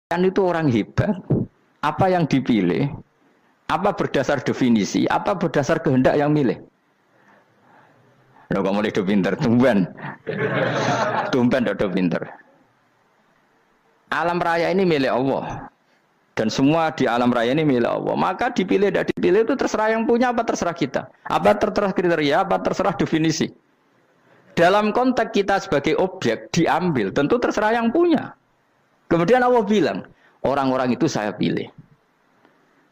Kan itu orang hebat. Apa yang dipilih? Apa berdasar definisi? Apa berdasar kehendak yang milih? Lo kamu udah pinter, tumben. Tumben udah pinter. Alam raya ini milik Allah. Dan semua di alam raya ini milik Allah. Maka dipilih tidak dipilih itu terserah yang punya apa terserah kita. Apa terserah kriteria, apa terserah definisi. Dalam konteks kita sebagai objek diambil, tentu terserah yang punya. Kemudian Allah bilang, orang-orang itu saya pilih.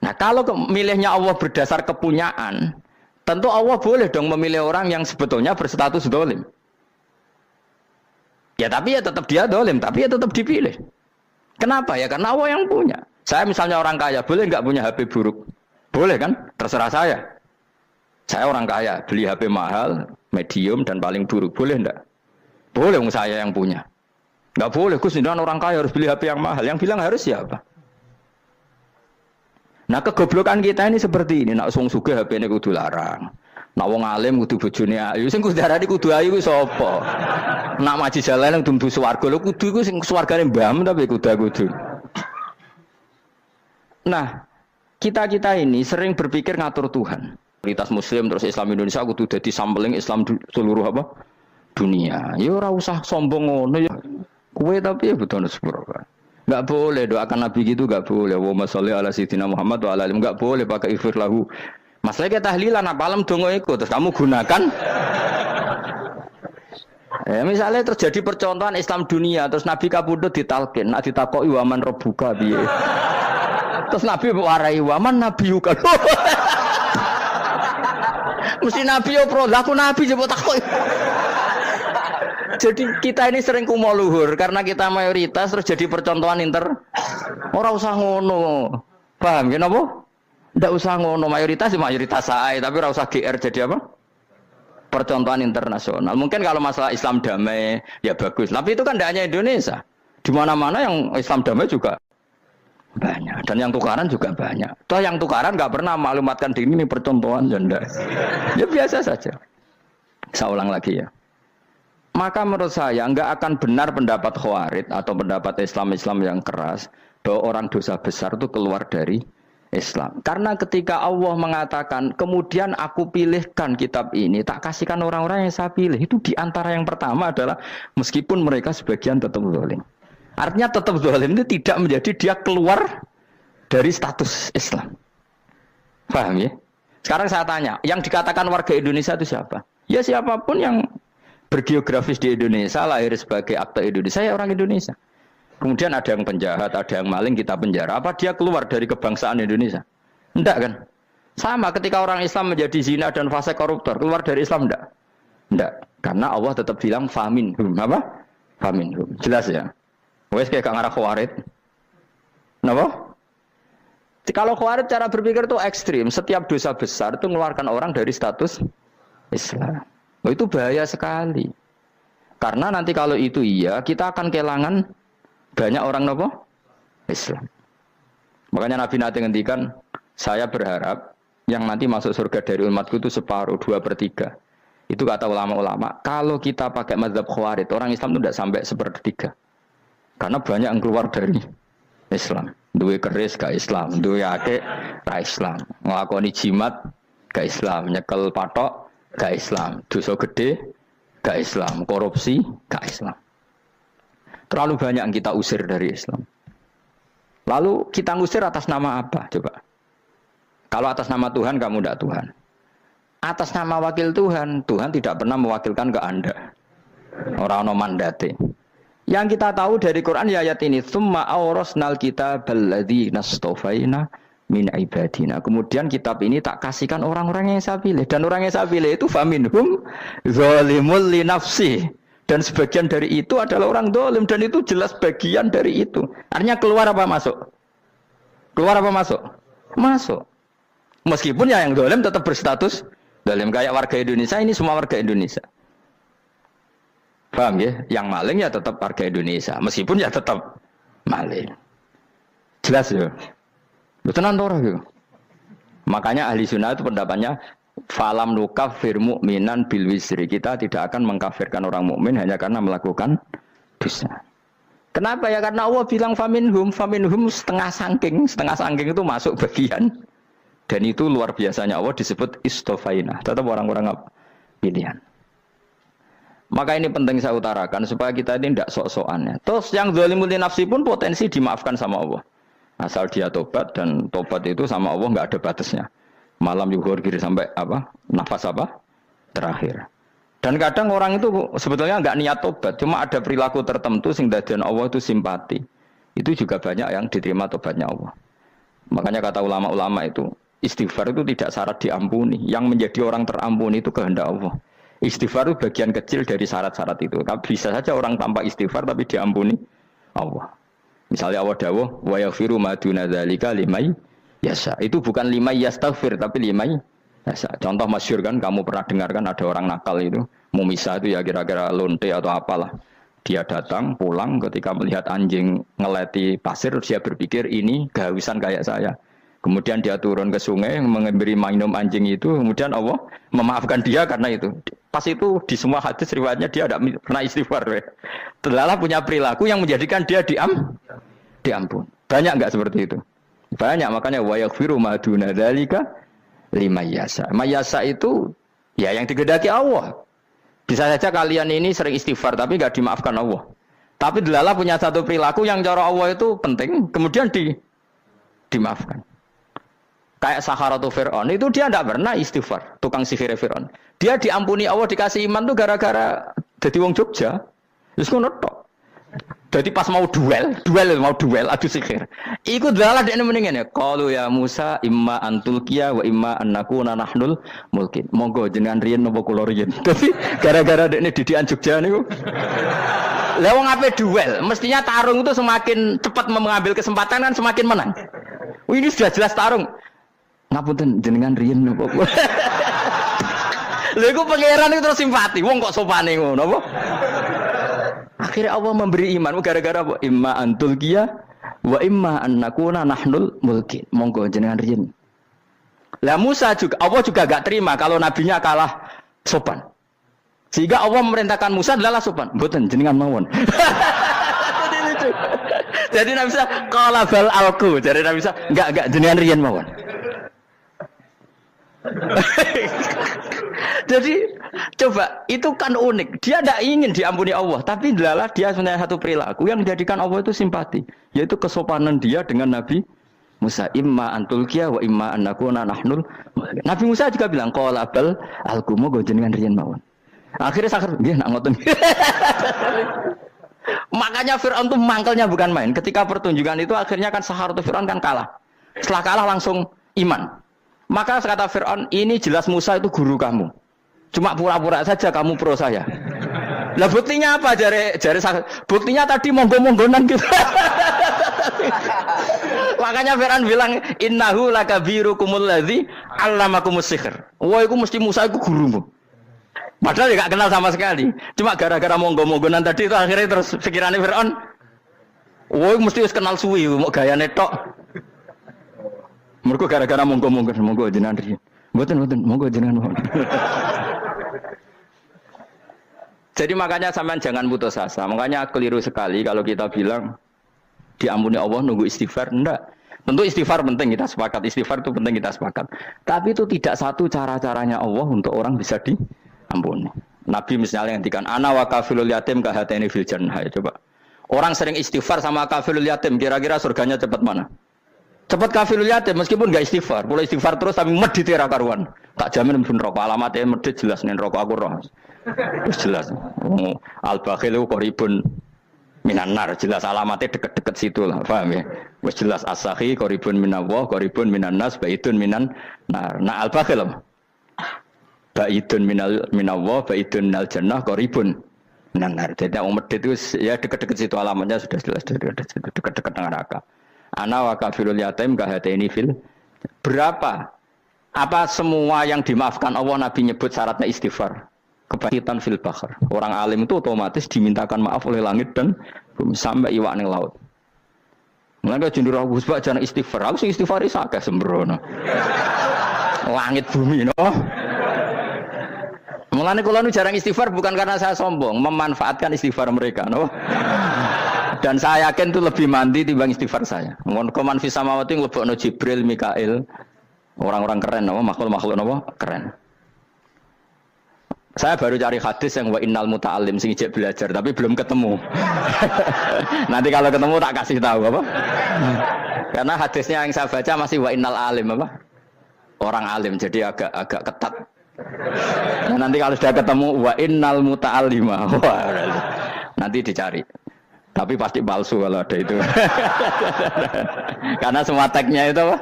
Nah kalau milihnya Allah berdasar kepunyaan, tentu Allah boleh dong memilih orang yang sebetulnya berstatus dolim. Ya tapi ya tetap dia dolim, tapi ya tetap dipilih. Kenapa ya? Karena Allah yang punya. Saya misalnya orang kaya, boleh nggak punya HP buruk? Boleh kan? Terserah saya. Saya orang kaya, beli HP mahal, medium dan paling buruk. Boleh enggak? Boleh saya yang punya. Nggak boleh, Gus, orang kaya harus beli HP yang mahal. Yang bilang harus siapa? Nah kegoblokan kita ini seperti ini. Nak wong sugih HP ini kudu larang. Nak wong alim kudu bojone ayu. Sing kudu darani kudu ayu ku sapa? Nak maji jalan yang dumdu swarga lho kudu iku sing swargane mbam tapi kudu. Nah, kita ini sering berpikir ngatur Tuhan. Komunitas Muslim terus Islam Indonesia kudu dadi sampling Islam seluruh apa? Dunia. Ya ora usah sombong ngono ya. Kowe tapi ya betul sepuro. Enggak boleh doakan Nabi gitu, enggak boleh. Allahumma sholli ala sayyidina Muhammad wa ala alihi. Enggak boleh pakai ighfir lahu. Masalah kita tahlilan apalem donga iku terus kamu gunakan. Misalnya terjadi percontohan Islam dunia terus Nabi kapundhut ditalkin, nak ditakoki waman rabbuka piye. Terus Nabi warai waman nabiyuka. Mesti Nabi yo pro, lah aku Nabi coba takoki. Jadi kita ini sering kumo luhur karena kita mayoritas terus jadi percontohan Ora usah ngono. Paham ya napa? Ndak usah ngono, mayoritas saya, tapi ora usah GR jadi apa? Percontohan internasional. Mungkin kalau masalah Islam damai ya bagus, tapi itu kan tidak hanya Indonesia. Di mana-mana yang Islam damai juga banyak dan yang tukaran juga banyak. Toh yang tukaran nggak pernah maklumatkan diri ini percontohan janda. Ya biasa saja. Saya ulang lagi ya. Maka menurut saya nggak akan benar pendapat Khawarij atau pendapat Islam yang keras bahwa orang dosa besar itu keluar dari Islam. Karena ketika Allah mengatakan kemudian aku pilihkan kitab ini tak kasihkan orang-orang yang saya pilih, itu diantara yang pertama adalah meskipun mereka sebagian tetap zalim. Artinya tetap zalim itu tidak menjadi dia keluar dari status Islam. Paham ya? Sekarang saya tanya, yang dikatakan warga Indonesia itu siapa? Ya siapapun yang bergeografis di Indonesia, lahir sebagai akte Indonesia, ya orang Indonesia. Kemudian ada yang penjahat, ada yang maling, kita penjara. Apa dia keluar dari kebangsaan Indonesia? Enggak kan? Sama ketika orang Islam menjadi zina dan fasik koruptor, keluar dari Islam enggak? Enggak. Karena Allah tetap bilang faminhum. Apa? Faminhum. Jelas ya? Wes kayak ngarah Khawarij. Kenapa? Kalau Khawarij cara berpikir itu ekstrim. Setiap dosa besar itu mengeluarkan orang dari status Islam. Oh, itu bahaya sekali. Karena nanti kalau itu iya, kita akan kehilangan banyak orang nopo Islam. Makanya Nabi nanti ngendikan, saya berharap yang nanti masuk surga dari umatku itu separuh, 2/3. Itu kata ulama-ulama. Kalau kita pakai mazhab Khawarij, orang Islam itu tidak sampai 1/3. Karena banyak yang keluar dari Islam. Duwe keris gak Islam, duwe akeh gak Islam, nglakoni jimat gak Islam, nyekel patok gak Islam, dosa gede gak Islam, korupsi gak Islam. Terlalu banyak yang kita usir dari Islam. Lalu kita ngusir atas nama apa? Coba. Kalau atas nama Tuhan kamu tidak Tuhan. Atas nama wakil Tuhan, Tuhan tidak pernah mewakilkan ke Anda. Orang-orang mandate. Yang kita tahu dari Quran ya ayat ini, tsumma awrasnal kitabal ladzina astafaina min ibadina. Kemudian kitab ini tak kasihkan orang-orang yang saya pilih, dan orang yang saya pilih itu faminhum zalimul li nafsi, dan sebagian dari itu adalah orang zalim, dan itu jelas bagian dari itu. Artinya keluar apa masuk? Keluar apa masuk? Masuk. Meskipun ya yang zalim tetap berstatus zalim, kayak warga Indonesia ini semua warga Indonesia. Paham ya? Yang maling ya tetap warga Indonesia, meskipun ya tetap maling. Jelas ya? Betulan ora gitu. Makanya ahli sunnah itu pendapatnya falam nukafir mu'minan bil wisri. Kita tidak akan mengkafirkan orang mukmin hanya karena melakukan dosa. Kenapa ya? Karena Allah bilang faminhum setengah sangking itu masuk bagian. Dan itu luar biasanya Allah disebut istofaina. Tetap orang-orang pilihan. Maka ini penting saya utarakan supaya kita ini tidak sok-sokan ya. Terus yang zalimul nafsi pun potensi dimaafkan sama Allah. Asal dia tobat dan tobat itu sama Allah nggak ada batasnya. Malam yuhur kiri sampai apa? Nafas apa? Terakhir. Dan kadang orang itu sebetulnya nggak niat tobat, cuma ada perilaku tertentu sehingga dadian Allah itu simpati. Itu juga banyak yang diterima tobatnya Allah. Makanya kata ulama-ulama itu, istighfar itu tidak syarat diampuni. Yang menjadi orang terampuni itu kehendak Allah. Istighfar itu bagian kecil dari syarat-syarat itu. Bisa saja orang tanpa istighfar tapi diampuni Allah. Misalnya Allah dawuh, wa yaghfiru ma duna dzalika limay yasha. Itu bukan limay yastaghfir tapi limay yasha. Contoh masyhur kan, kamu pernah dengar kan ada orang nakal itu, mumisa itu ya kira-kira lonte atau apalah. Dia datang, pulang ketika melihat anjing ngeleti pasir, dia berpikir ini kehausan kayak saya. Kemudian dia turun ke sungai, memberi minum anjing itu, kemudian Allah memaafkan dia karena itu. Pas itu di semua hadis riwayatnya dia tidak pernah istighfar. Terlalu punya perilaku yang menjadikan dia diampun. Banyak enggak seperti itu? Banyak, makanya wa yaghfiru ma duna dzalika liman yasha. Mayasa itu ya yang digedaki Allah. Bisa saja kalian ini sering istighfar tapi enggak dimaafkan Allah. Tapi delala punya satu perilaku yang cara Allah itu penting, kemudian dimaafkan. Kayak Saharatu Fir'aun itu dia tidak pernah istighfar, tukang sihir Fir'aun. Dia diampuni Allah dikasih iman tuh gara-gara jadi wong Jogja. Terus ngono tok. Jadi pas mau duel adu sihir. Iku dalah dekne mendingan ya. Qalu ya Musa imma antulqiya wa imma annakuna nahnul mulkin. Monggo jenengan riyen napa kula riyen. Dadi gara-gara dekne didikan Jogja niku. Lah wong ape duel, mestinya tarung itu semakin cepat mengambil kesempatan kan semakin menang. Ini sudah jelas tarung. Ngapunten jenengan riyen napa kula. Lha iku pangeran itu terus simpati. Wong kok sopane ngono apa? Akhirnya Allah memberi iman gara-gara apa? Imma antulqiya wa imma annakuna nahnul mulkin. Monggo jenengan riyen. Lah Musa juga Allah juga enggak terima kalau nabinya kalah sopan. Sehingga Allah memerintahkan Musa adalah sopan. Mboten jenengan mawon. Jadi Nabi Musa qala bal alqu. Jadi Nabi Musa enggak jenengan riyen mawon. Jadi coba itu kan unik. Dia tidak ingin diampuni Allah, tapi adalah dia sebenarnya satu perilaku yang menjadikan Allah itu simpati, yaitu kesopanan dia dengan Nabi Musa. Imma antulqiya wa imma annakuna nahnul. Nabi Musa juga bilang qala bal alqumu go jenengan riyen mawon. Akhirnya sakar nggih nak ngoten. Makanya Firaun itu mangkelnya bukan main. Ketika pertunjukan itu akhirnya kan Saharatu Firaun kan kalah. Setelah kalah langsung iman. Maka kata Fir'aun, ini jelas Musa itu guru kamu. Cuma pura-pura saja kamu pro saya. Lah buktinya apa? Jare buktinya tadi monggo-monggonan gitu. Makanya Fir'aun bilang, innahu lakabirukumul ladzi 'allamakumus sihr. Wah, itu mesti Musa itu gurumu. Padahal dia enggak kenal sama sekali. Cuma gara-gara monggo-monggonan tadi itu akhirnya terus pikirannya Fir'aun, wah, mesti harus kenal suwi, mau gayane tok. Mergo gara-gara monggo jenengan riyen. Mboten monggo jenengan mohon. Jadi makanya sampean jangan putus asa. Makanya keliru sekali kalau kita bilang diampuni Allah nunggu istighfar. Enggak. Tentu istighfar penting, kita sepakat. Istighfar itu penting, kita sepakat. Tapi itu tidak satu cara-caranya Allah untuk orang bisa diampuni. Nabi misalnya ngendikan ana wa kafilul yatim ka hatani fil jannah. Coba. Orang sering istighfar sama kafilul yatim, kira-kira surganya cepat mana? Cepat kafirul yatim meskipun enggak istighfar, boleh istighfar terus tapi medit ra karuan. Tak jamin mungkin rokok alamatnya medit jelas nen rokok aku roh. Wis jelas. Al bakhilu qaribun minan nar, jelas alamatnya deket-deket situ lah, paham ya? Wis jelas as-sakhi qaribun minallah, qaribun minan nas, baitun minan nar. Nah al bakhil baitun minallah, baitun minal jannah, qaribun minan nar. Jadi yang medit itu ya deket-deket situ alamatnya sudah jelas deket-deket neraka. Ana wa kafirul yatim kahataini fil. Berapa? Apa semua yang dimaafkan Allah Nabi nyebut syaratnya istighfar? Kebahitan fil bahr. Orang alim itu otomatis dimintakan maaf oleh langit dan bumi sampai iwak ning laut. Mulane jendur aku sebab jangan istighfar. Aku sing istighfar is akeh sembrono. Langit bumi no. Mulane kula nu jarang istighfar bukan karena saya sombong, memanfaatkan istighfar mereka no. Dan saya yakin itu lebih mandi timbang istighfar saya. Koman fi samawati nglebokno Jibril, Mikail. Orang-orang keren apa makhluk-makhluk apa keren. Saya baru cari hadis yang wa innal muta'allim sing ijek belajar tapi belum ketemu. Nanti kalau ketemu tak kasih tahu apa? Karena hadisnya yang saya baca masih wa innal alim apa? Orang alim jadi agak ketat. Nah, nanti kalau sudah ketemu wa innal muta'allima. Wah, nanti dicari. Tapi pasti palsu kalau ada itu. Karena semua tagnya itu apa?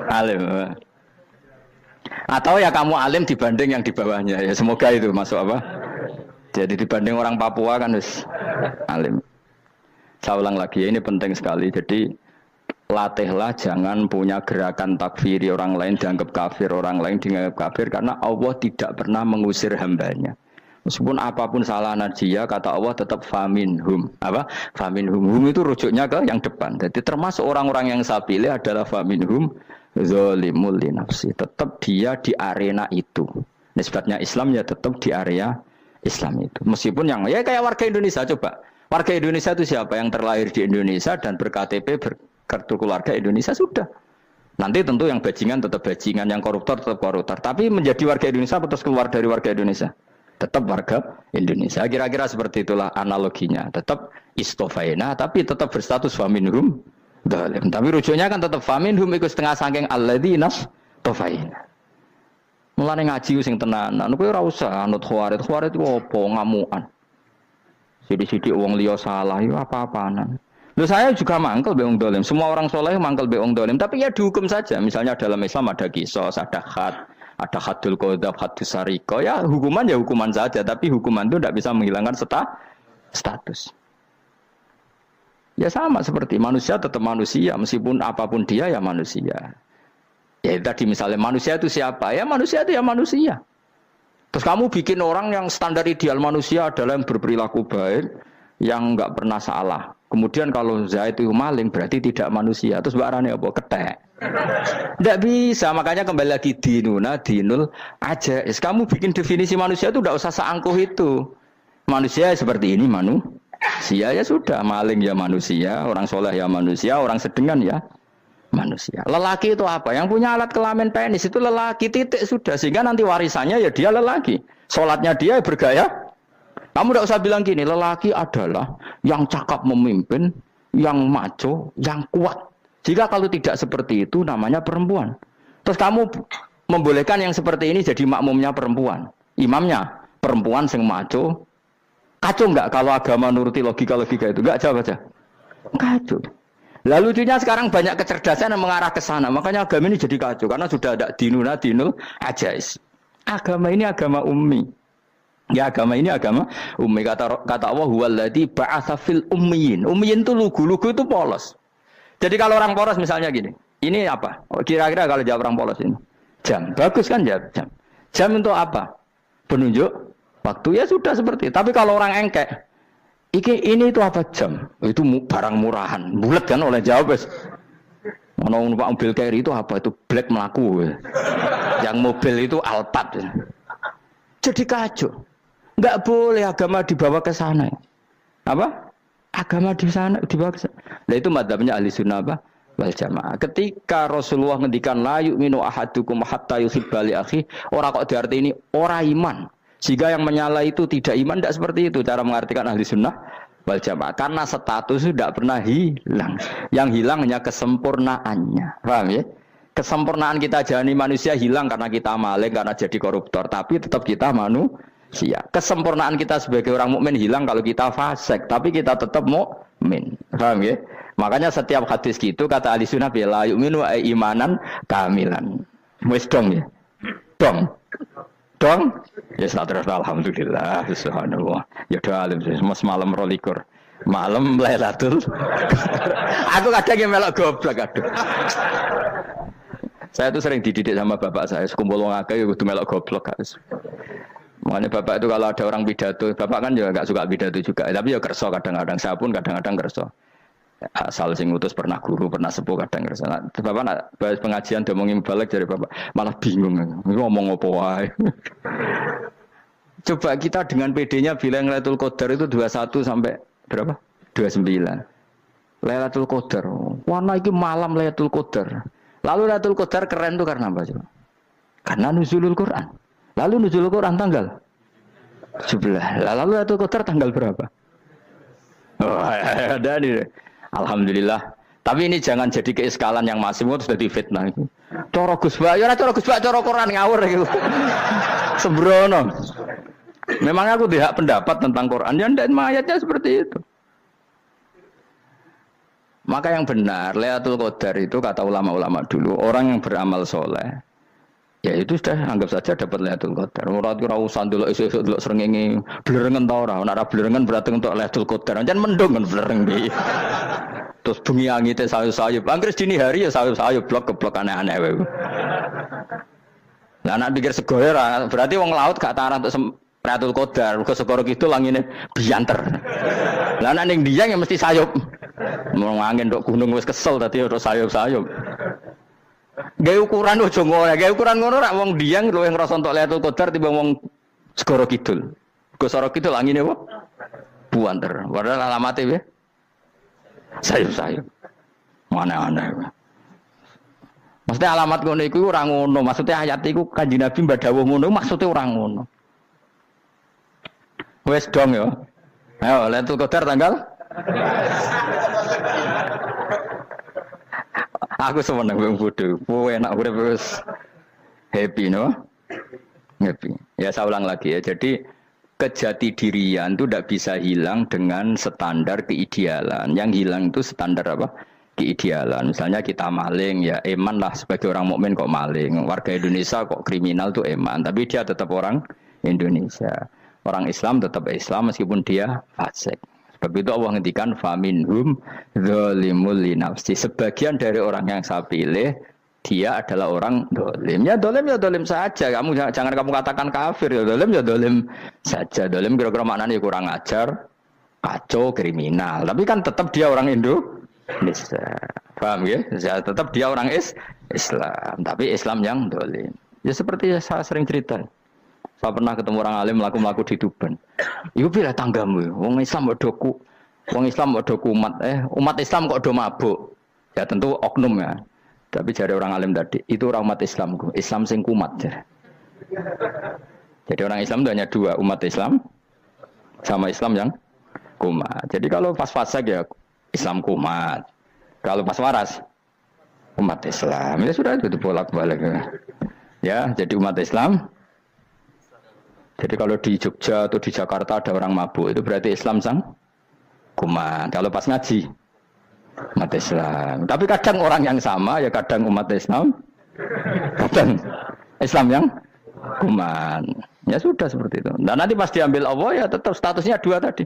Alim. Atau ya kamu alim dibanding yang di bawahnya. Ya semoga itu masuk apa? Jadi dibanding orang Papua kan harus alim. Saya ulang lagi ya, ini penting sekali. Jadi latihlah jangan punya gerakan takfiri orang lain dianggap kafir, orang lain dianggap kafir karena Allah tidak pernah mengusir hambanya. Meskipun apapun salah najiyah, kata Allah tetap faminhum. Apa? Faminhum. Hum itu rujuknya ke yang depan. Jadi termasuk orang-orang yang saya pilih adalah faminhum zalimul li nafsi. Tetap dia di arena itu. Nisbatnya Islam ya tetap di area Islam itu. Meskipun yang ya kayak warga Indonesia coba. Warga Indonesia itu siapa? Yang terlahir di Indonesia dan ber-KTP berkartu keluarga Indonesia sudah. Nanti tentu yang bajingan tetap bajingan, yang koruptor tetap koruptor. Tapi menjadi warga Indonesia terus keluar dari warga Indonesia. Tetap warga Indonesia. Kira-kira seperti itulah analoginya. Tetap istofaina, tapi tetap berstatus faminhum dalim. Tapi rujuknya kan tetap faminhum ikut setengah sangking alladzina tofaina. Mulane ngaji sing tenanan. Kowe ora usah anut khawarit. Khawarit itu apa? Ngamukan. Sidik-sidik wong liya salah itu apa-apaanan. Loh saya juga mangkel be wong dolim. Semua orang soleh mangkel be wong dolim. Tapi ya dihukum saja. Misalnya dalam Islam ada kisos, ada had. Ada hadul qadzaf, hadus sariko, ya hukuman saja, tapi hukuman itu tidak bisa menghilangkan status. Ya sama seperti manusia tetap manusia, meskipun apapun dia ya manusia. Ya tadi misalnya manusia itu siapa? Ya manusia itu ya manusia. Terus kamu bikin orang yang standar ideal manusia adalah yang berperilaku baik, yang nggak pernah salah. Kemudian kalau Zaid itu maling berarti tidak manusia. Terus barangnya apa? Ketek. Tidak bisa, makanya kembali lagi dinul aja. Kamu bikin definisi manusia itu tidak usah seangkuh itu. Manusia seperti ini manusia ya sudah, maling ya manusia, orang soleh ya manusia, orang sedengan ya manusia. Lelaki itu apa? Yang punya alat kelamin penis itu lelaki titik sudah. Sehingga nanti warisannya ya dia lelaki. Sholatnya dia bergaya. Kamu tidak usah bilang gini, lelaki adalah yang cakap memimpin, yang maco, yang kuat. Jika kalau tidak seperti itu namanya perempuan. Terus kamu membolehkan yang seperti ini jadi makmumnya perempuan. Imamnya perempuan sing maco. Kacau enggak kalau agama nuruti logika-logika itu? Enggak jawab aja. Kacau. Lalu lucunya sekarang banyak kecerdasan yang mengarah ke sana. Makanya agama ini jadi kacau. Karena sudah ada dinul ajais. Agama ini agama ummi. Ya agama ini agama ummi. Kata Allah huwallazi ba'atsa fil ummiyin. Ummiyin itu lugu itu polos. Jadi kalau orang polos misalnya gini, ini apa? Kira-kira kalau jawab orang polos ini, jam. Bagus kan jawab jam. Jam untuk apa? Penunjuk waktu ya sudah seperti. Tapi kalau orang engkek, ini itu apa jam? Itu barang murahan. Bulat kan oleh jawab. Mau numpak mobil carry itu apa? Itu black melaku. Yang mobil itu Alphard. Jadi kacau. Enggak boleh agama dibawa ke sana. Apa? Agama di sana dibawa ke sana. Nah itu madzhabnya ahli sunnah apa? Wal jamaah. Ketika Rasulullah ngendikan la yu'minu ahadukum hatta yuhibba li akhi, ora kok diarti ini ora iman. Jika yang menyala itu tidak iman, tidak seperti itu cara mengartikan ahli sunnah wal jamaah. Karena status itu tidak pernah hilang. Yang hilang hanya kesempurnaannya. Paham ya? Kesempurnaan kita jalani manusia hilang karena kita maling, karena jadi koruptor. Tapi tetap kita manusia. Kesempurnaan kita sebagai orang mukmin hilang kalau kita fasik, tapi kita tetap mukmin. Paham ya? Makanya setiap hadis gitu kata ahli sunnah la yu'minu imanan kamilan. Wis dong ya. Dong. Ya terus alhamdulillah subhanallah. Ya doa alim semalam 12. Malam Lailatul. Aku kadang yang melok goblok aduh. Saya tuh sering dididik sama bapak saya, sekumpul wong akeh ya kudu melok goblok guys. Makanya bapak itu kalau ada orang pidato, bapak kan juga enggak suka pidato juga, tapi ya kerso kadang-kadang, saya pun kadang-kadang kerso. Asal sing ngutus pernah guru, pernah sepuh kadang kerso. Nah, bapak nak bahas pengajian ngomongin balik dari bapak, malah bingung. Ngomong apa wae. Coba kita dengan PD-nya bilang Lailatul Qadar itu 21 sampai berapa? 29. Lailatul Qadar. Warna iki malam Lailatul Qadar. Lalu Lailatul Qadar keren tuh karena apa coba? Karena nuzulul Quran. Lalu nuzulul Quran tanggal 17. Lalu Lailatul Qadar tanggal berapa? Oh, ada nih. Alhamdulillah. Tapi ini jangan jadi keiskalan yang masih itu sudah difitnah. Coro Gus Bak, ya coro Gus Bak, coro Quran ngawur gitu. Sembrono. Memang aku tidak pendapat tentang Quran, ya dan ayatnya seperti itu. Maka yang benar, Lailatul Qadar itu kata ulama-ulama dulu, orang yang beramal soleh, ya itu sudah anggap saja dapat Lailatul Qadar. Ora usah ndelok esuk-esuk ndelok srengenge blerengen ta ora. Nek ora blerengen berarti untuk Lailatul Qadar. Jan mendung kan blereng iki. Terus bengi angite sayup-sayup. Anggere dini hari ya sayup-sayup blok-blok aneh-aneh wae. Lah nek pikir segoe ora, berarti wong laut gak tarah untuk Lailatul Qadar. Mergo segoro kidul langine bianter. Lah nek ning Dieng ya mesti sayup. Mau angin tok gunung wis kesel tadi terus sayup-sayup. Gawe ukuran ojo ngono, gawe ukuran ngono rak wong Dieng luwih ngrasa entuk Lailatul Qadar timbang wong segoro kidul. Go segoro kidul angine apa? Buanter. Padahal alamate piye? Sayup-sayup. Mana-mana. Maksudnya alamat ngono iku ora ngono, maksudnya ayat iku Kanjeng Nabi mbadhawuh ngono, maksudnya ora ngono. Wes dong ya. Ayo Lailatul Qadar tanggal aku seneng wong bodoh. Kowe enak urip wis happy no? Happy. Ya saya ulang lagi ya. Jadi kejati dirian itu tidak bisa hilang dengan standar keidealan. Yang hilang itu standar apa? Keidealan. Misalnya kita maling, ya eman lah sebagai orang mukmin kok maling. Warga Indonesia kok kriminal tuh eman, tapi dia tetap orang Indonesia. Orang Islam tetap Islam meskipun dia fasik. Sebab itu Allah ngendikan faminhum zalimul linafsi. Sebagian dari orang yang saya pilih dia adalah orang dolim. Ya dolim saja. Kamu jangan kamu katakan kafir ya dolim saja. Dolim kira-kira maknanya kurang ajar, kacau, kriminal. Tapi kan tetap dia orang Indonesia. Paham ya? Ya tetap dia orang Islam. Tapi Islam yang dolim. Ya seperti saya sering cerita. Saya pernah ketemu orang alim melaku-melaku di Tuban. Iku pilih tanggamu. Wong Islam kok doku. Wong Islam kok doku umat Islam kok do mabuk. Ya tentu oknum ya. Tapi jari orang alim tadi, itu orang umat Islam. Islam sing kumat. Jadi orang Islam itu hanya dua, umat Islam sama Islam yang kumat. Jadi kalau pas fasik ya Islam kumat. Kalau pas waras umat Islam. Ya sudah itu bolak-balik. Ya, jadi umat Islam. Jadi kalau di Jogja atau di Jakarta ada orang mabuk, itu berarti Islam sang kumat. Kalau pas ngaji umat Islam. Tapi kadang orang yang sama ya kadang umat Islam, kadang Islam yang kumat. Ya sudah seperti itu. Dan nanti pas diambil Allah ya tetap statusnya dua tadi.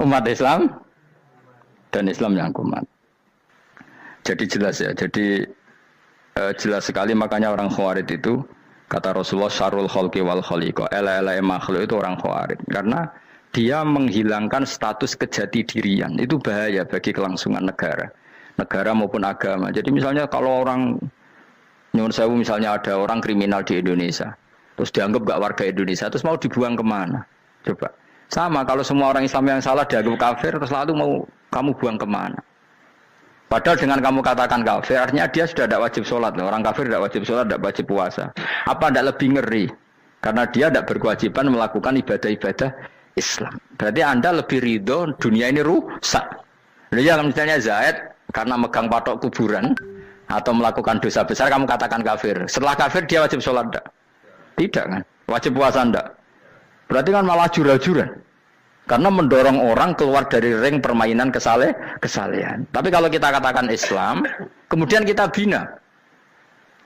Umat Islam dan Islam yang kumat. Jadi jelas ya. Jadi jelas sekali makanya orang Khawarij itu kata Rasulullah syarrul khalqi wal khaliqa. Ela-ela makhluk itu orang Khawarij karena dia menghilangkan status kejati dirian. Itu bahaya bagi kelangsungan negara maupun agama. Jadi misalnya kalau orang nyuwun sewu misalnya ada orang kriminal di Indonesia, terus dianggap gak warga Indonesia, terus mau dibuang kemana? Coba. Sama kalau semua orang Islam yang salah dianggap kafir, terus lalu mau kamu buang kemana? Padahal dengan kamu katakan kafir, artinya dia sudah tidak wajib sholat. Orang kafir tidak wajib sholat, tidak wajib puasa. Apa tidak lebih ngeri? Karena dia tidak berkewajiban melakukan ibadah-ibadah Islam. Berarti Anda lebih ridho dunia ini rusak. Ya misalnya Zaid karena megang patok kuburan atau melakukan dosa besar kamu katakan kafir. Setelah kafir dia wajib sholat enggak? Tidak kan? Wajib puasa enggak? Berarti kan malah jura-jura. Karena mendorong orang keluar dari ring permainan kesalehan. Tapi kalau kita katakan Islam, kemudian kita bina.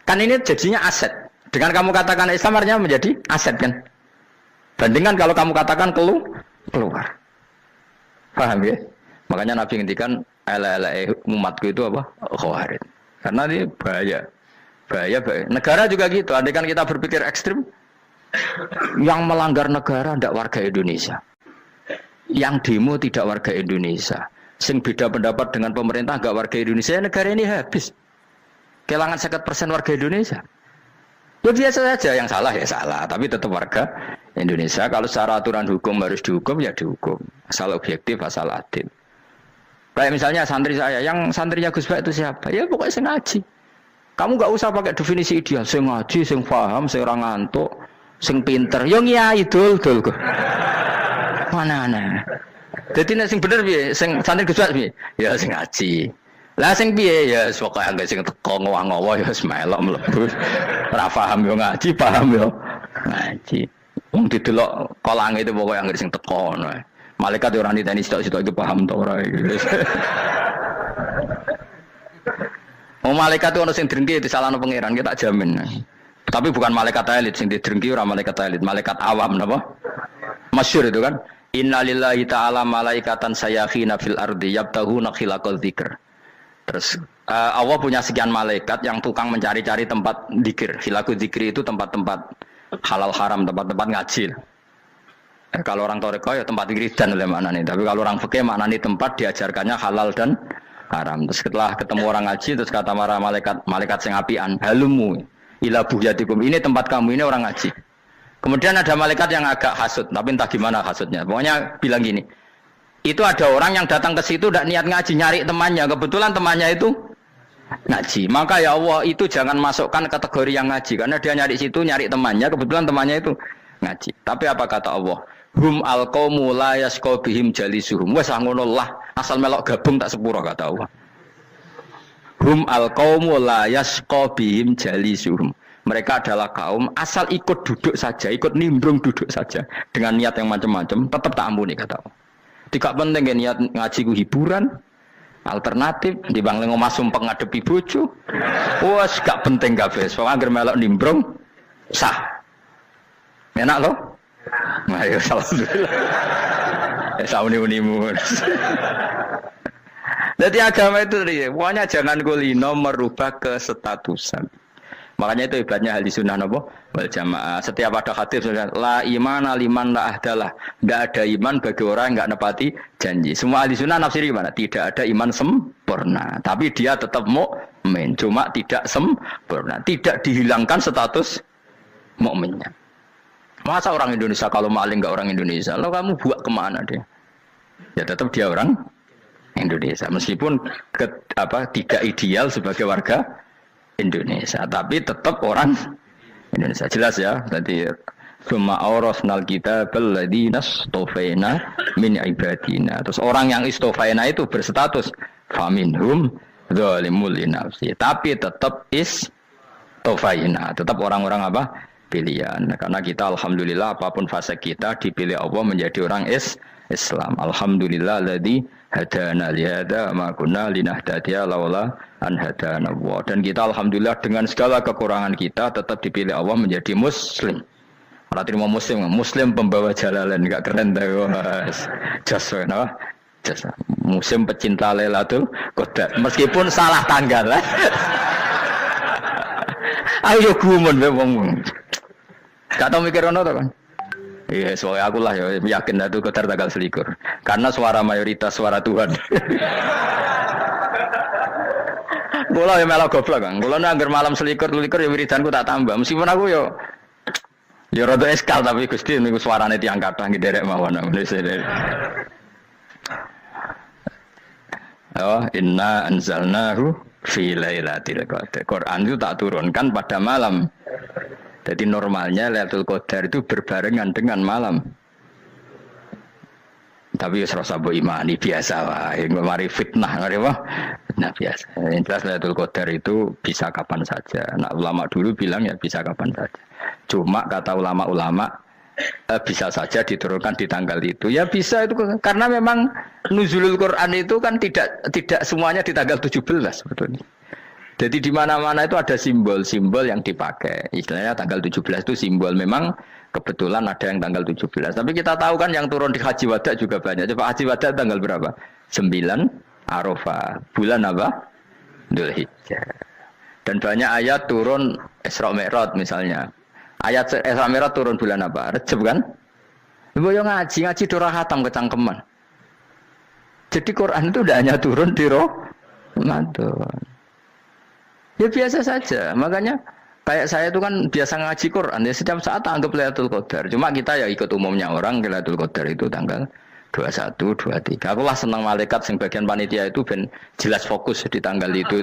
Kan ini jadinya aset. Dengan kamu katakan Islam artinya menjadi aset kan? Bandingkan kalau kamu katakan keluar. Paham ya? Makanya Nabi ngendikan ala umatku itu apa? Khawarij. Karena ini bahaya. Bahaya. Negara juga gitu. Andaikan kita berpikir ekstrim, yang melanggar negara tidak warga Indonesia. Yang demo tidak warga Indonesia. Sing beda pendapat dengan pemerintah enggak warga Indonesia, negara ini habis. Kehilangan 50% warga Indonesia. Ya biasa saja, yang salah ya salah, tapi tetap warga Indonesia. Kalau secara aturan hukum harus dihukum ya dihukum, asal objektif, asal adil. Kayak misalnya santri saya, yang santrinya Gus Bak itu siapa? Ya pokoknya sing ngaji. Kamu nggak usah pakai definisi ideal, sing ngaji, sing paham, sing ora ngantuk, sing pinter. Yo ngiyai dul kok. Mana. Jadi nek sing bener piye? Sing santri Gus Bak piye? Ya sing ngaji. Lah sing piye ya pokoke anggere sing teko ngowah-ngowah ya wis melok mlebu. Ora paham yo ngaji, paham yo ngaji. Wong didelok kolange itu pokoke anggere sing teko ngono. Malaikat ora niteni sitok-sitok itu paham ta ora iki. Oh malaikat itu ono sing drengki disalahno pangeran kita jamin. Tapi bukan malaikat elit sing didrengki ora malaikat elit, malaikat awam napa? Masyhur itu kan. Innalillahi ta'ala malaikatan sayakhina fil ardi yabtahuna khilaqal dzikr. Terus Allah punya sekian malaikat yang tukang mencari-cari tempat dzikir. Khilaqul dzikri itu tempat-tempat halal haram, tempat-tempat ngaji. Kalau orang toreko ya tempat wiridan oleh maknanya. Tapi kalau orang fikih maknanya tempat diajarkannya halal dan haram. Terus setelah ketemu orang ngaji terus kata para malaikat sing apian, halumu ila buhyatikum. Ini tempat kamu, ini orang ngaji. Kemudian ada malaikat yang agak hasud, tapi entah gimana hasudnya. Pokoknya bilang gini, itu ada orang yang datang ke situ tidak niat ngaji, nyari temannya. Kebetulan temannya itu ngaji. Maka ya Allah itu jangan masukkan kategori yang ngaji, karena dia nyari situ, nyari temannya. Kebetulan temannya itu ngaji. Tapi apa kata Allah? Hum alqaumu la yasqa bihim jalisuhum. Wes ngono lah, asal melok gabung tak sepuro kata Allah. Hum alqaumu la yasqa bihim jalisuhum. Mereka adalah kaum asal ikut duduk saja, ikut nimbrung duduk saja dengan niat yang macam-macam, tetap tak ampuni kata Allah. Tidak penting ya niat ngaji ku hiburan, alternatif di bang lengo masum pengadepi bojo. Wes gak penting kabeh. Soale anggere melok nimbrung sah. Enak loh? Nah, ya alhamdulillah. Ya sauni-unimu. Jadi agama itu pokoknya jangan kulino merubah kesestatusan. Makanya itu hebatnya ahli sunnah napa wal jamaah. Setiap ada hadis la iman liman la ahdalah. Tidak ada iman bagi orang yang enggak nepati janji. Semua ahli sunnah nafsiri gimana? Tidak ada iman sempurna, tapi dia tetap mukmin, cuma tidak sempurna. Tidak dihilangkan status mukminnya. Masa orang Indonesia kalau maling enggak orang Indonesia? Lo kamu buat kemana dia? Ya tetap dia orang Indonesia meskipun tidak ideal sebagai warga Indonesia, tapi tetap orang Indonesia. Jelas ya. Tadi summa awrasnal kitabal ladzina istofaina min ibadina. Terus orang yang istofaina itu berstatus faminhum zalimul linafsi. Tapi tetap istofaina, tetap orang-orang apa? Pilihan. Karena kita alhamdulillah apapun fase kita dipilih Allah menjadi orang Islam. Alhamdulillah alladzi hadana lihada ma kunna linahtadiya laula an hadana Allah. Dan kita alhamdulillah dengan segala kekurangan kita tetap dipilih Allah menjadi muslim. Ora terima muslim pembawa jalalain, enggak keren ta Mas. Jas napa? Jas. Muslim pecinta Lailatul Qadar. Meskipun salah tanggal. Ayo gumun wae wong. Gak tau mikir ono to kan? Iya, soalnya aku lah ya yakin itu Qadar tanggal 21. Karena suara mayoritas suara Tuhan. Kula ya melok goblok kan. Kula nek malam 21 ya wiridanku tak tambah. Meskipun aku ya rada eskal tapi Gusti niku suarane tiyang kathah nderek mawon. Oh, inna anzalnahu fi lailatul qadar. Quran itu tak turunkan pada malam. Jadi normalnya Lailatul Qadar itu berbarengan dengan malam. Tapi wis rasa mbok imani biasa wae, mari fitnah ngene wah. Nah biasa. Yang jelas Lailatul Qadar itu bisa kapan saja. Nah ulama dulu bilang ya bisa kapan saja. Cuma kata ulama-ulama bisa saja diturunkan di tanggal itu. Ya bisa itu karena memang nuzulul Quran itu kan tidak semuanya di tanggal 17 sebetulnya. Jadi di mana-mana itu ada simbol-simbol yang dipakai. Istilahnya tanggal 17 itu simbol. Memang kebetulan ada yang tanggal 17. Tapi kita tahu kan yang turun di Haji Wada juga banyak. Coba Haji Wada tanggal berapa? 9 Arafah. Bulan apa? Dzulhijjah. Dan banyak ayat turun Isra Mi'raj misalnya. Ayat Isra Mi'raj turun bulan apa? Rejab kan? Ibu yang ngaji dora khatam kecangkeman. Jadi Quran itu tidak hanya turun di Ramadan. Ya biasa saja, makanya Kayak saya itu kan biasa ngaji Quran ya setiap saat anggap Lailatul Qadar. Cuma kita ya ikut umumnya orang Lailatul Qadar itu tanggal 21, 23. Aku lah senang malaikat sing bagian panitia itu ben jelas fokus di tanggal itu.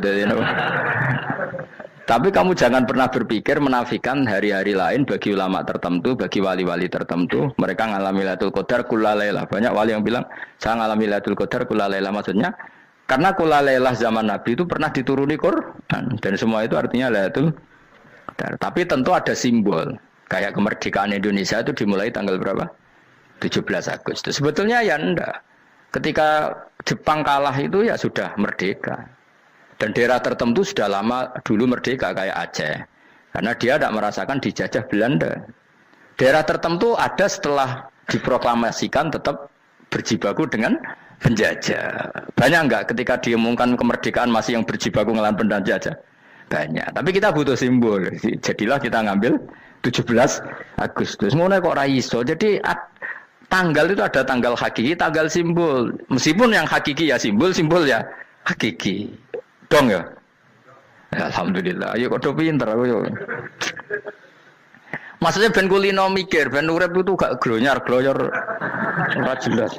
Tapi kamu jangan pernah berpikir menafikan hari-hari lain bagi ulama tertentu, bagi wali-wali tertentu. Mereka ngalami Lailatul Qadar kullailah. Banyak wali yang bilang saya ngalami Lailatul Qadar kullailah, maksudnya karena kullailah zaman Nabi itu pernah dituruni Quran dan semua itu artinya Lailatul Qadar. Tapi tentu ada simbol. Kayak kemerdekaan Indonesia itu dimulai tanggal berapa? 17 Agustus. Sebetulnya ya enggak. Ketika Jepang kalah itu ya sudah merdeka. Dan daerah tertentu sudah lama dulu merdeka kayak Aceh. Karena dia tidak merasakan dijajah Belanda. Daerah tertentu ada setelah diproklamasikan tetap berjibaku dengan penjajah. Banyak enggak ketika diumumkan kemerdekaan masih yang berjibaku ngelawan penjajah? Banyak. Tapi kita butuh simbol. Jadilah kita ngambil 17 Agustus. Ngono kok ra iso. Jadi tanggal itu ada tanggal hakiki, tanggal simbol. Meskipun yang hakiki ya simbol, simbol ya hakiki. Dong ya. Alhamdulillah. Ayo kok pinter aku yo. Maksudnya ben kulino mikir, ben urip itu gak glonyar-glonyor ora jelas.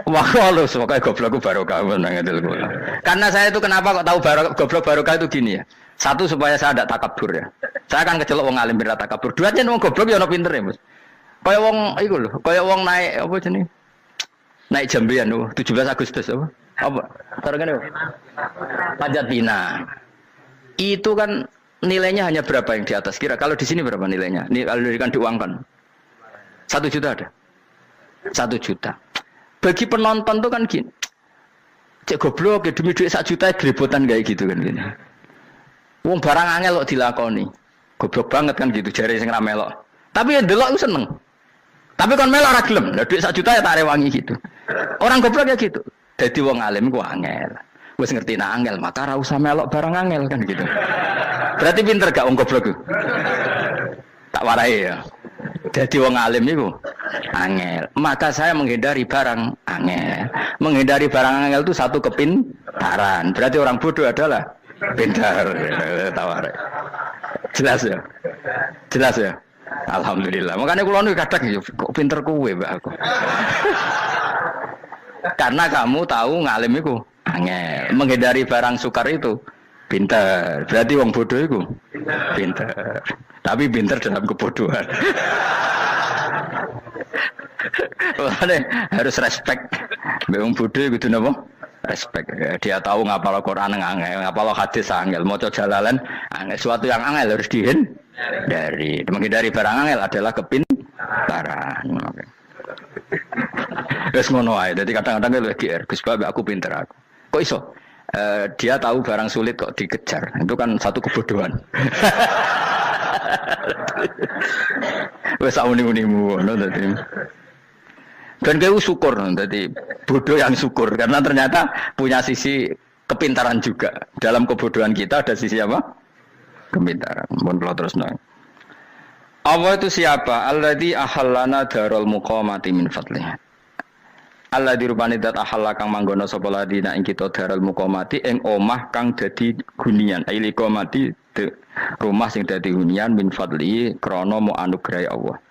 Wah, lu semoga goblokku barokah menang itu. Karena saya itu kenapa kok tahu goblok barokah itu gini ya. Satu supaya saya tidak takabur ya. Saya akan kecelok wong alim berat takabur. Dua aja wong goblok ya ono pinter ya, Mas. Kaya wong iku lho, kaya wong naik apa jenenge? Naik jambian lho, 17 Agustus apa? Apa? Tarengane apa? Panjat Pinang. Itu kan nilainya hanya berapa yang di atas kira? Kalau di sini berapa nilainya? Kalau diuangkan 1 juta ada? 1 juta. Bagi penonton tuh kan gini, cek goblok ya demi duit 1 juta grebotan kayak gitu kan gini. Wong barang angel kok dilakoni, goblok banget kan gitu jari sing ra melok. Tapi ya delok seneng. Tapi kon melok ora gelem, lah duit 1 juta ya tak rewangi gitu. Orang goblok ya gitu. Dadi wong alim ku angel. Wis ngerti nak angel maka ora usah melok barang angel kan gitu. Berarti pinter gak wong goblok ku? Tak warai ya. Jadi wong alim niku angel. Maka saya menghindari barang angel. Menghindari barang angel itu satu kepintaran. Berarti orang bodoh adalah pintar. Tawar. Jelas ya? Jelas ya? Alhamdulillah. Makanya kula niku kadang kok pinter kowe, Mbak aku. Karena kamu tahu ngalim iku angel. Menghindari barang sukar itu pintar. Berarti wong bodoh iku pintar. Tapi pintar dalam kebodohan. Makanya harus respect. Wong bodoh kudu napa? Respect. Dia tahu ngapal Quran angel, ngapal hadis angel, maca jalalan angel. Suatu yang angel harus dihindari. Menghindari barang angel adalah kepintaran. Wes ngono ae. Dadi kadang-kadang lho GR, Gus Bab aku pinter aku. Kok iso? Dia tahu barang sulit kok dikejar. Itu kan satu kebodohan. Wes uni-unimu ngono dadi. Dan kayak syukur dadi bodoh yang syukur karena ternyata punya sisi kepintaran juga. Dalam kebodohan kita ada sisi apa? Kepintaran. Mohon kula terusno. Allah itu siapa? Alladzi ahallana darul muqamati min fadlih. Alladzi rupane dat ahalla kang manggono sapa ladina ing kita darul muqamati ing omah kang dadi hunian. Aili qamati rumah sing dadi hunian min fadli krana mu anugerah Allah.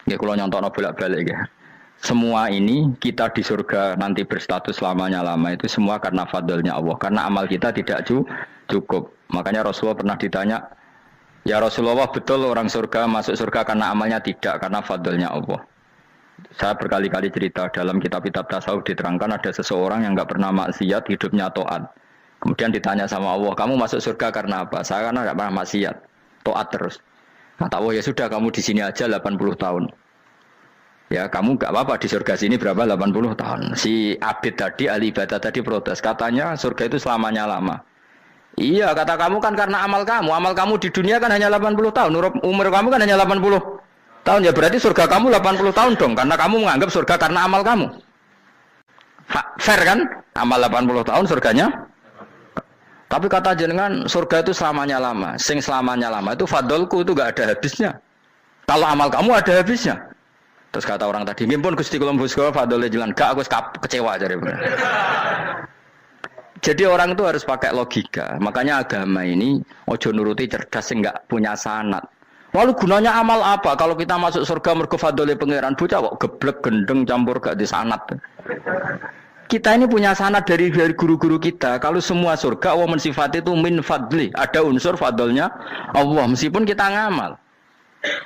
Nggih kula nyontokno bolak-balik nggih. Semua ini kita di surga nanti berstatus lamanya-lama itu semua karena fadlnya Allah. Karena amal kita tidak cukup. Makanya Rasulullah pernah ditanya, "Ya Rasulullah, betul orang surga masuk surga karena amalnya tidak karena fadlnya Allah?" Saya berkali-kali cerita dalam kitab-kitab tasawuf diterangkan ada seseorang yang enggak pernah maksiat, hidupnya taat. Kemudian ditanya sama Allah, "Kamu masuk surga karena apa?" "Saya karena enggak pernah maksiat, taat terus." Kata Allah, "Ya sudah kamu di sini aja 80 tahun. Ya kamu enggak apa-apa di surga sini berapa 80 tahun." Si Abid tadi, ahli ibadah tadi protes. Katanya surga itu selamanya lama. Iya, kata kamu kan karena amal kamu. Amal kamu di dunia kan hanya 80 tahun. Umur kamu kan hanya 80 tahun. Ya berarti surga kamu 80 tahun dong. Karena kamu menganggap surga karena amal kamu. Fair kan? Amal 80 tahun surganya. Tapi kata jenengan surga itu selamanya lama. Sing selamanya lama itu fadolku itu gak ada habisnya. Kalau amal kamu ada habisnya. Terus kata orang tadi, "Ngimpun Gusti kula mbusga fadole jalan." Gak, aku kecewa jare. Jadi orang itu harus pakai logika. Makanya agama ini ojo nuruti cerdas sing enggak punya sanad. Lalu gunanya amal apa? Kalau kita masuk surga mergo fadhole pangeran, bocah kok geblek gendeng campur gak di sanad. Kita ini punya sanad dari guru-guru kita. Kalau semua surga Allah mensifati itu min fadli, ada unsur fadlnya Allah meskipun kita ngamal.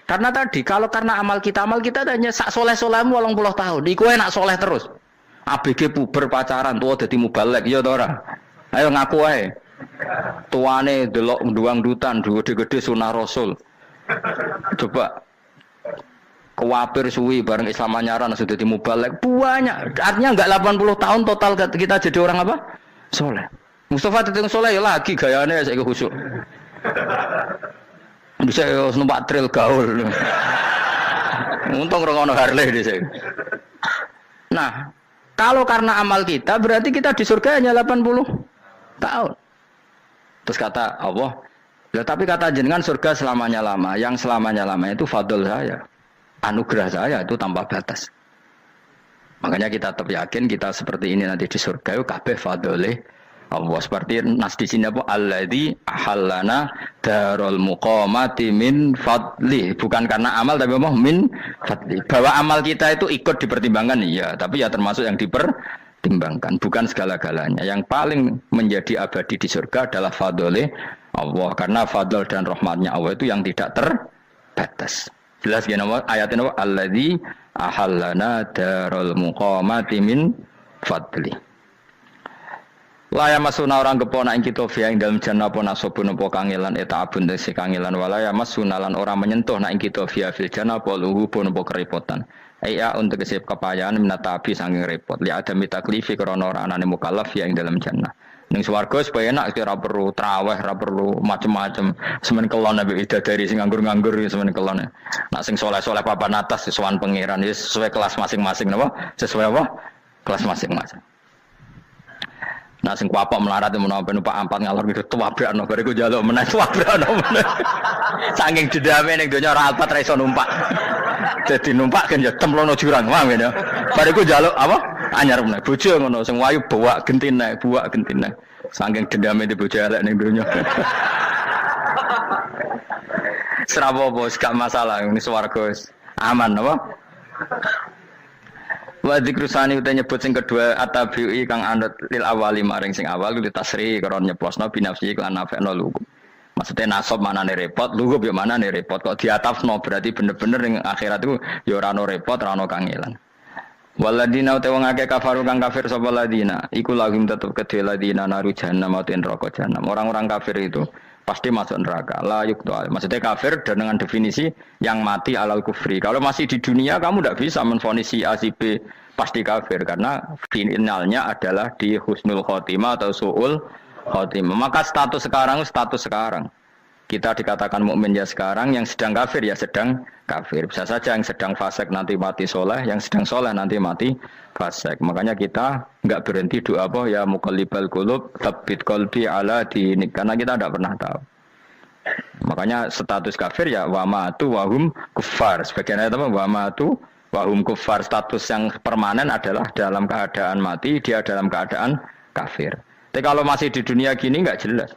Karena tadi kalau karena amal kita hanya sak soleh-solehmu 80 tahun. Iku enak soleh terus. ABG puber pacaran tua dadi mubalek ya to ora? Ayo ngaku ae. Tuane delok nduang-dutan gede-gede sunah Rasul. Coba kewapir suwi bareng Islam anyaran sudah dadi mubalek banyak. Artinya enggak 80 tahun total kita jadi orang apa? Soleh. Mustafa teteng soleh ya lagi gayane saiki khusuk. Bisa numpak trail gaul. Untung ora ono Harley dhisik. Nah, kalau karena amal kita berarti kita di surga hanya 80 tahun. Terus kata Allah, ya, tapi kata jenengan surga selamanya lama. Yang selamanya lama itu fadl saya. Anugerah saya itu tanpa batas. Makanya kita tetap yakin kita seperti ini nanti di surga itu kabeh fadlih Allah. Seperti nas di sini apa? Alladzi ahallana darul muqamati min fadli. Bukan karena amal tapi apa? Min fadli. Bahwa amal kita itu ikut dipertimbangkan iya, tapi ya termasuk yang dipertimbangkan, bukan segala-galanya. Yang paling menjadi abadi di surga adalah fadlih Allah, karena fadl dan rahmatnya Allah itu yang tidak terbatas. Jelas gini ayatnya apa? Alladzi ahallana darul muqamati min fadli. Laya masuna orang kepona ing kita via ing dalam jannah apa nasabun apa kangelan eta abun desi kangelan walaya masuna lan orang menyentuh nak ing kita via fil jannah apa luhu pun apa kerepotan. Iya untuk kesip kepayaan minatabi saking repot. Li ada mitaklifi krana ora anane mukallaf via ing dalam jannah. Ning swarga supaya enak ora perlu traweh, ora perlu macam-macam. Semen kelon nabi dari sing nganggur-nganggur semen kelon. Nak sing saleh-saleh papan atas sowan pangeran sesuai kelas masing-masing napa? Sesuai apa? Kelas masing-masing. Nah sing kuapok melarat menawa numpak ampat ngalor gitu tuwabrakno bariku njaluk meneh tuwabrakno meneh. Saking dendame ning donya ora alpat ra iso numpak. Dadi numpak kan ya templono jurang wae ya. Bariku njaluk apa? Anyar meneh. Bojo ngono sing wayu buak gentine. Saking dendame di bojo elek ning donya. Serapo bos gak masalah ini swarga aman apa? Wa dzikrusani uta nyebut sing kedua atabi'i kang anut lil awali maring sing awal kuwi tasri karo nyeplosno binafsi lan nafekno lugu. Maksudnya nasab manane repot, lugu yo manane repot kok diatafno berarti bener-bener ning akhirat iku ya ora ono repot, ora ono kangelan. Waladina uta wong akeh kafaru kang kafir sapa ladina, iku lagim tetep kedhe ladina naru jahannam mauten neraka jahannam. Orang-orang kafir itu pasti masuk neraka. La yuqtal. Maksudnya kafir dengan definisi yang mati alal kufri. Kalau masih di dunia kamu tidak bisa menvonis si A si B pasti kafir karena finalnya adalah di husnul khotimah atau suul khotimah. Maka status sekarang. Kita dikatakan mukmin ya sekarang, yang sedang kafir ya sedang kafir. Bisa saja yang sedang fasik nanti mati soleh, yang sedang soleh nanti mati fasik. Makanya kita enggak berhenti doa apa ya muqallibal qulub tsabbit qalbi ala dinik, karena kita tidak pernah tahu. Makanya status kafir ya wa matu wa hum kuffar. Sebagian ayat apa wa matu wa hum kuffar, status yang permanen adalah dalam keadaan mati, dia dalam keadaan kafir. Tapi kalau masih di dunia gini enggak jelas.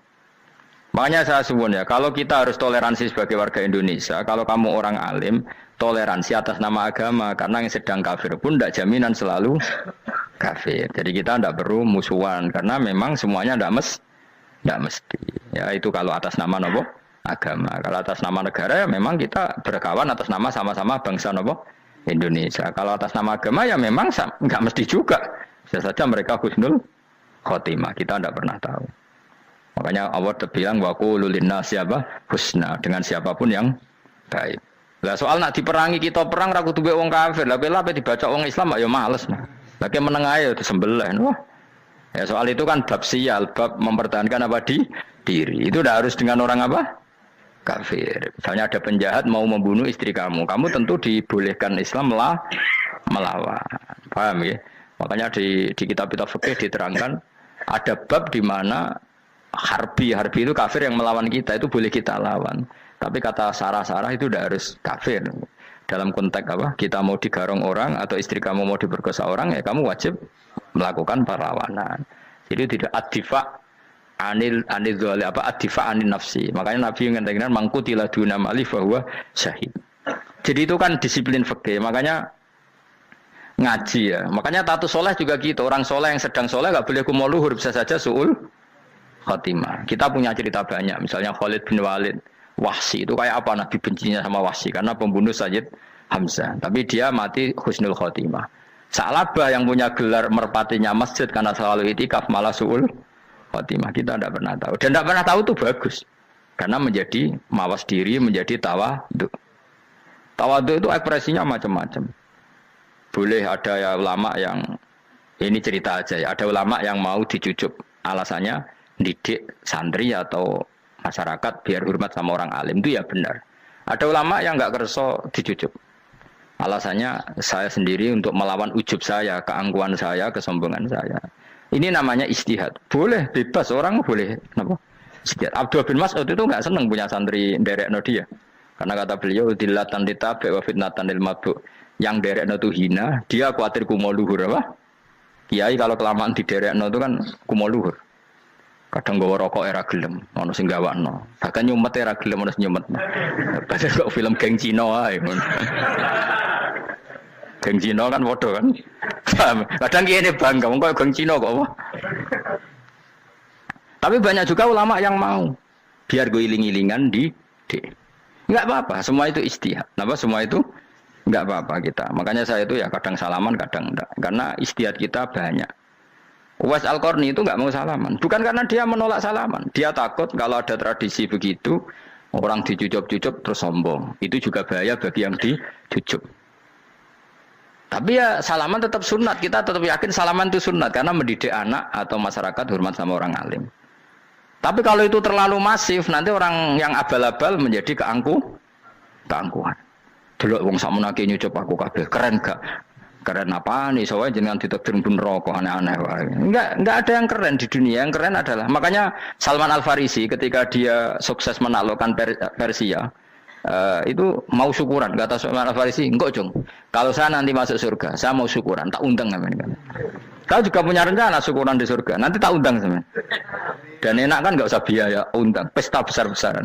Makanya saya suwun ya, kalau kita harus toleransi sebagai warga Indonesia, kalau kamu orang alim, toleransi atas nama agama, karena yang sedang kafir pun tidak jaminan selalu kafir. Jadi kita tidak perlu musuhan, karena memang semuanya tidak mesti. Ya itu kalau atas nama nopo agama. Kalau atas nama negara ya memang kita berkawan atas nama sama-sama bangsa nopo Indonesia. Kalau atas nama agama ya memang nggak mesti juga. Bisa saja mereka husnul khotimah, kita tidak pernah tahu. Makanya Allah terbilang wa qulul linnasi apa husna, dengan siapapun yang baik. Lah soal nak diperangi kita perang ra kudu wong kafir. Lah ape dibaca wong Islam ya males. Lagi meneng ae disembelih. Wah. Ya soal itu kan bab sial, bab mempertahankan apa diri. Itu udah harus dengan orang apa? Kafir. Misalnya ada penjahat mau membunuh istri kamu tentu dibolehkan Islam melawan. Paham ya? Makanya di kitab-kitab fikih diterangkan ada bab di mana harbi itu kafir yang melawan kita itu boleh kita lawan. Tapi kata sarah-sarah itu udah harus kafir. Dalam konteks apa? Kita mau digarong orang atau istri kamu mau diperkosa orang ya kamu wajib melakukan perlawanan. Jadi tidak adifa anil dzali apa adifa anin nafsi. Makanya Nabi mengatakan mangkutila duna mali bahwa syahid. Jadi itu kan disiplin fikih. Makanya ngaji ya. Makanya tatus soleh juga gitu. Orang soleh yang sedang soleh nggak boleh kumul luhur, bisa saja suul khotimah. Kita punya cerita banyak. Misalnya Khalid bin Walid, Wahsy itu kayak apa Nabi bencinya sama Wahsy karena pembunuh Sayyid Hamzah. Tapi dia mati husnul khotimah. Sa'labah yang punya gelar merpatinya masjid karena selalu itikaf malah suul khotimah. Kita tidak pernah tahu. Dan tidak pernah tahu itu bagus. Karena menjadi mawas diri, menjadi tawadhu. Tawadhu itu ekspresinya macam-macam. Boleh ada ya ulama yang, ini cerita aja ya, ada ulama yang mau dicucup. Alasannya didik santri atau masyarakat biar hormat sama orang alim. Itu ya benar. Ada ulama yang nggak kerso dicucup. Alasannya saya sendiri untuk melawan ujub saya, keangkuhan saya, kesombongan saya. Ini namanya istihad. Boleh, bebas. Orang boleh. Kenapa? Istihad. Abdullah bin Mas'ud itu nggak senang punya santri derekno dia. Karena kata beliau, dilatan ditabe wa fitnatan lil mabuk. Yang derekno itu hina, dia khawatir kumo luhur. Apa? Kiai kalau kelamaan di derekno itu kan kumo luhur. Kadang gawa rokok era gelem, ono sing gawakno. Bahkan nyumet era gelem ono nyumet. Padahal kok film geng Cina ae. Geng Cina kan bodoh kan. Kadang kene bangga wong kok geng Cina kok apa. Tapi banyak juga ulama yang mau biar gue iling-ilingan di enggak apa-apa, semua itu istihad. Kenapa semua itu enggak apa-apa kita. Makanya saya itu ya kadang salaman, kadang enggak. Karena istihad kita banyak. Uwais Al-Qarni itu enggak mau salaman. Bukan karena dia menolak salaman. Dia takut kalau ada tradisi begitu, orang dicucup-cucup terus sombong. Itu juga bahaya bagi yang dicucup. Tapi ya salaman tetap sunat. Kita tetap yakin salaman itu sunat. Karena mendidik anak atau masyarakat hormat sama orang alim. Tapi kalau itu terlalu masif, nanti orang yang abal-abal menjadi keangkuhan. Delok wong sakmenake nyucup aku kabeh, keren gak? Keren apa nih? Soalnya jenengan ditakdir pun rokok aneh-aneh. Enggak ada yang keren di dunia. Yang keren adalah makanya Salman Al Farisi ketika dia sukses menaklukkan Persia itu mau syukuran. Kata Salman Al Farisi, enggak Jong. Kalau saya nanti masuk surga, saya mau syukuran. Tak undang namanya. Kau juga punya rencana syukuran di surga. Nanti tak undang sama. Dan enak kan enggak usah biaya undang. Pesta besar-besaran.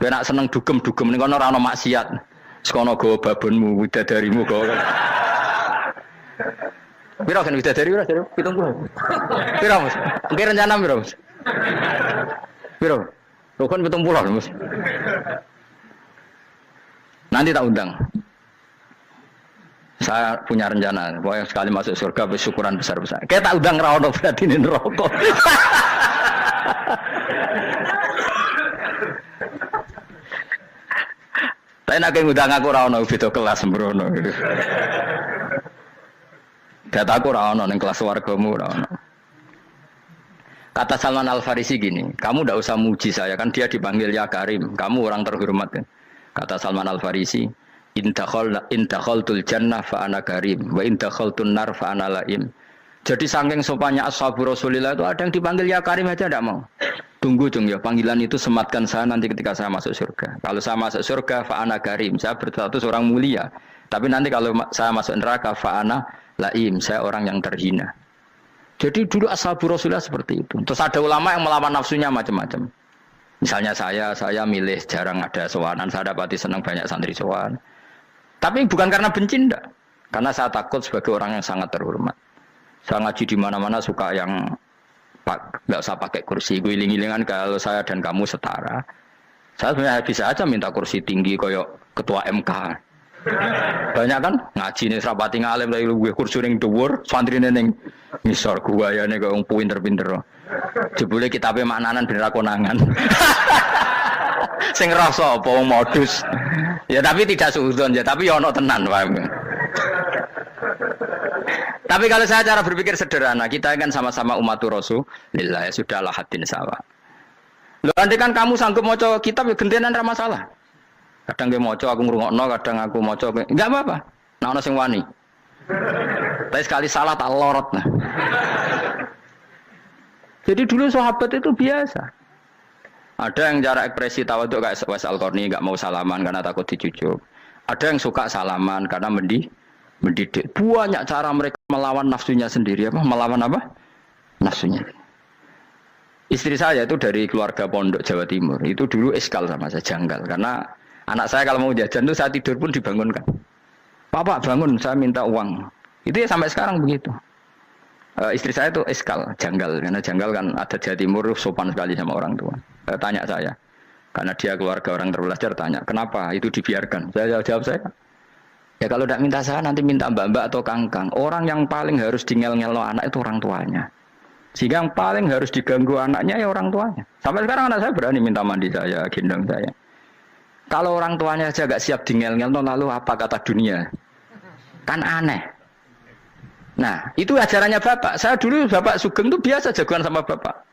Enak seneng dugem-dugem ning kono ora ono maksiat. Sekono go babonmu, widadarimu go. Piro kan widadari ora jare 70. Piro Mas? Engke rencana piro Mas? Piro? Rukun 70 Mas. Nanti tak undang. Saya punya rencana, pokoknya sekali masuk surga bersyukuran besar-besar. Kayak tak undang ra ono berarti ning neraka. Tapi nak ngundang aku ra ono beda kelas sembrono. Data aku ra ono ning kelas wargamu ra ono. Kata Salman Al Farisi gini, kamu ndak usah muji saya kan dia dipanggil ya Karim, kamu orang terhormat kan. Kata Salman Al Farisi, in dakhaltul jannah fa ana karim wa in dakhaltun nar fa ana laim. Jadi saking sopannya ashabu Rasulillah itu ada yang dipanggil ya Karim aja enggak mau. Tunggu Jung ya, panggilan itu sematkan saya nanti ketika saya masuk surga. Kalau saya masuk surga fa ana karim, saya berstatus orang mulia. Tapi nanti kalau saya masuk neraka fa ana laim, saya orang yang terhina. Jadi dulu ashabu Rasulillah seperti itu. Terus ada ulama yang melawan nafsunya macam-macam. Misalnya saya milih jarang ada sowanan, saya dapati senang banyak santri sowan. Tapi bukan karena benci enggak. Karena saya takut sebagai orang yang sangat terhormat. Saya ngaji di mana-mana suka yang enggak usah pakai kursi, guling-gilingan kalau saya dan kamu setara. Saya sebenarnya bisa aja minta kursi tinggi koyok ketua MK. Banyak kan ngaji nih serapati ngalim dari gue kursi ning dhuwur, santri ning ngisor gua ya nek wong pinter-pinter. Jebule kitabe maknanan ben ra konangan. Sing rasa apa wong modus. Ya tapi tidak suudzon ya, tapi ya ono tenan paham. Tapi kalau saya cara berpikir sederhana, kita kan sama-sama umatur Rasulillah, ya sudahlah hadin sawa. Lho andai kan kamu sanggup maca kitab ya gentenan ra masalah. Kadang ge maca aku ngrungokno, kadang aku maca enggak apa-apa. Nah ono sing wani. Tapi sekali salah tak lorot nah. Jadi dulu sahabat itu biasa. Ada yang cara ekspresi tawadhu kayak Uwais Al-Qarni enggak mau salaman karena takut dicucup. Ada yang suka salaman karena mendidik. Banyak cara mereka melawan nafsunya sendiri apa? Melawan apa? nafsunya. Istri saya itu dari keluarga pondok Jawa Timur. Itu dulu eskal sama saya, janggal. Karena anak saya kalau mau jajan itu saya tidur pun dibangunkan. Pak bangun, saya minta uang. Itu ya sampai sekarang begitu. Istri saya itu eskal, janggal. Karena janggal kan ada Jawa Timur sopan sekali sama orang tua. Tanya saya. Karena dia keluarga orang terpelajar, tanya, kenapa itu dibiarkan? Saya jawab saya. Ya kalau tidak minta saya, nanti minta mbak-mbak atau kangkang. Orang yang paling harus dingel-ngelo anak itu orang tuanya. Sehingga yang paling harus diganggu anaknya ya orang tuanya. Sampai sekarang anak saya berani minta mandi saya, gendong saya. Kalau orang tuanya aja gak siap dingel-ngel, lalu apa kata dunia? Kan aneh. Nah, itu ajarannya bapak. Saya dulu bapak Sugeng itu biasa jagoan sama bapak.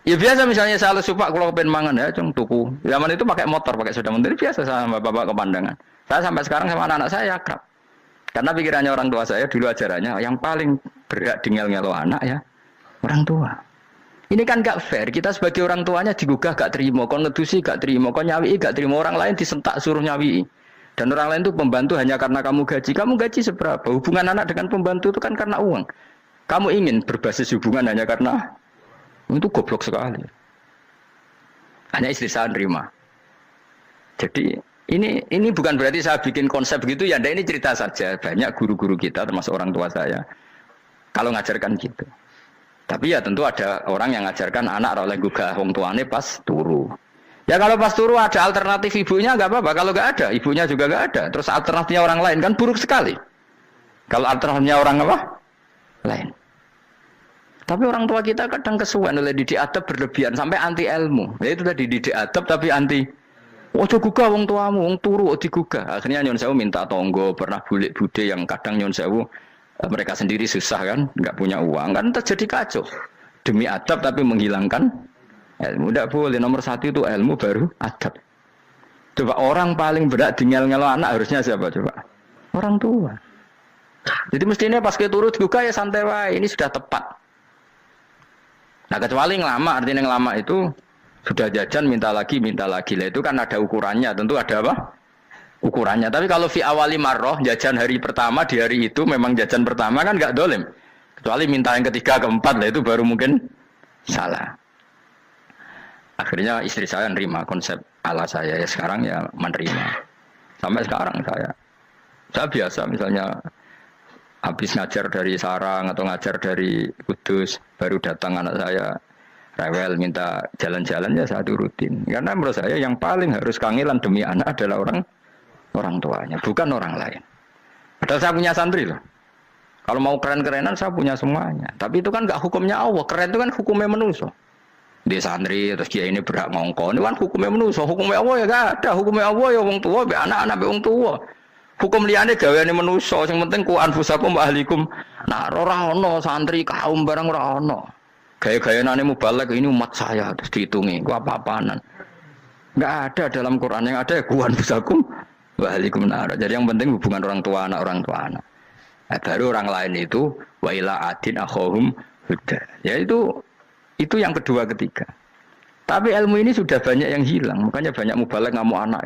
Ya biasa misalnya saya lesu pak, kalau pengen mangan ya, cung tuku. Zaman itu pakai motor, pakai sepeda motor, biasa sama bapak ke pandangan. Saya sampai sekarang sama anak-anak saya akrab. Karena pikirannya orang tua saya dulu ajarannya, yang paling berhak dingel-ngelo anak ya, orang tua. Ini kan gak fair. Kita sebagai orang tuanya digugah gak terima, kon ngedusi gak terima, kon nyawi gak terima, orang lain disentak suruh nyawi. Dan orang lain itu pembantu hanya karena kamu gaji. Kamu gaji seberapa? Hubungan anak dengan pembantu itu kan karena uang. Kamu ingin berbasis hubungan hanya karena itu goblok sekali. Hanya istri saya nerima. Jadi ini bukan berarti saya bikin konsep gitu ya. Ini cerita saja. Banyak guru-guru kita termasuk orang tua saya kalau ngajarkan gitu. Tapi ya tentu ada orang yang ngajarkan anak oleh gugah wong tuane pas turu. Ya kalau pas turu ada alternatif ibunya nggak apa-apa. Kalau nggak ada, ibunya juga nggak ada. Terus alternatifnya orang lain kan buruk sekali. Kalau alternatifnya orang apa? Lain. Tapi orang tua kita kadang kesuwen oleh didik adab berlebihan sampai anti ilmu. Ya itu tadi didik adab tapi anti. Ojo gugah wong tuamu, wong turu digugah. Akhirnya Nyon Sewu minta tonggo, pernah bulik bude yang kadang Nyon Sewu mereka sendiri susah kan, nggak punya uang kan terjadi kacau. Demi adab tapi menghilangkan ilmu. Tidak boleh, nomor satu itu ilmu baru adab. Coba orang paling berat dingel-ngelo anak harusnya siapa coba? Orang tua. Jadi mestinya pas kita turut juga ya santai wae, ini sudah tepat. Nah kecuali ngelama, artinya ngelama itu sudah jajan minta lagi lah itu kan ada ukurannya, tentu ada apa? Ukurannya. Tapi kalau fi awali marroh jajan hari pertama di hari itu memang jajan pertama kan nggak dolim. Kecuali minta yang ketiga keempat lah itu baru mungkin salah. Akhirnya istri saya nerima konsep ala saya ya sekarang ya menerima. Sampai sekarang saya biasa misalnya habis ngajar dari Sarang atau ngajar dari Kudus baru datang anak saya rewel minta jalan-jalan ya saya turutin. Karena menurut saya yang paling harus kangelan demi anak adalah orang tuanya, bukan orang lain. Padahal saya punya santri loh. Kalau mau keren-kerenan saya punya semuanya. Tapi itu kan nggak hukumnya Allah. Keren itu kan hukumnya manusia. Dia santri terus dia ini berhak ngongkon. Ini kan hukumnya manusia. Hukumnya Allah ya nggak ada. Hukumnya Allah ya wong tua, be anak-anak be wong tua. Hukum liane gaweane manusia. Yang penting ku anfusakum wa ahlikum. Nah, ora ono santri kaum barang ora ono. Gaya-gayaane mubalek ini umat saya terus dihitungi. Ku apa-apaanan. Nggak ada dalam Quran yang ada ya ku anfusakum waalaikumsalam. Jadi yang penting hubungan orang tua anak. Nah, baru orang lain itu wa ila adin akhahum huda. Ya itu yang kedua ketiga. Tapi ilmu ini sudah banyak yang hilang. Makanya banyak mubalek ngamuk anak.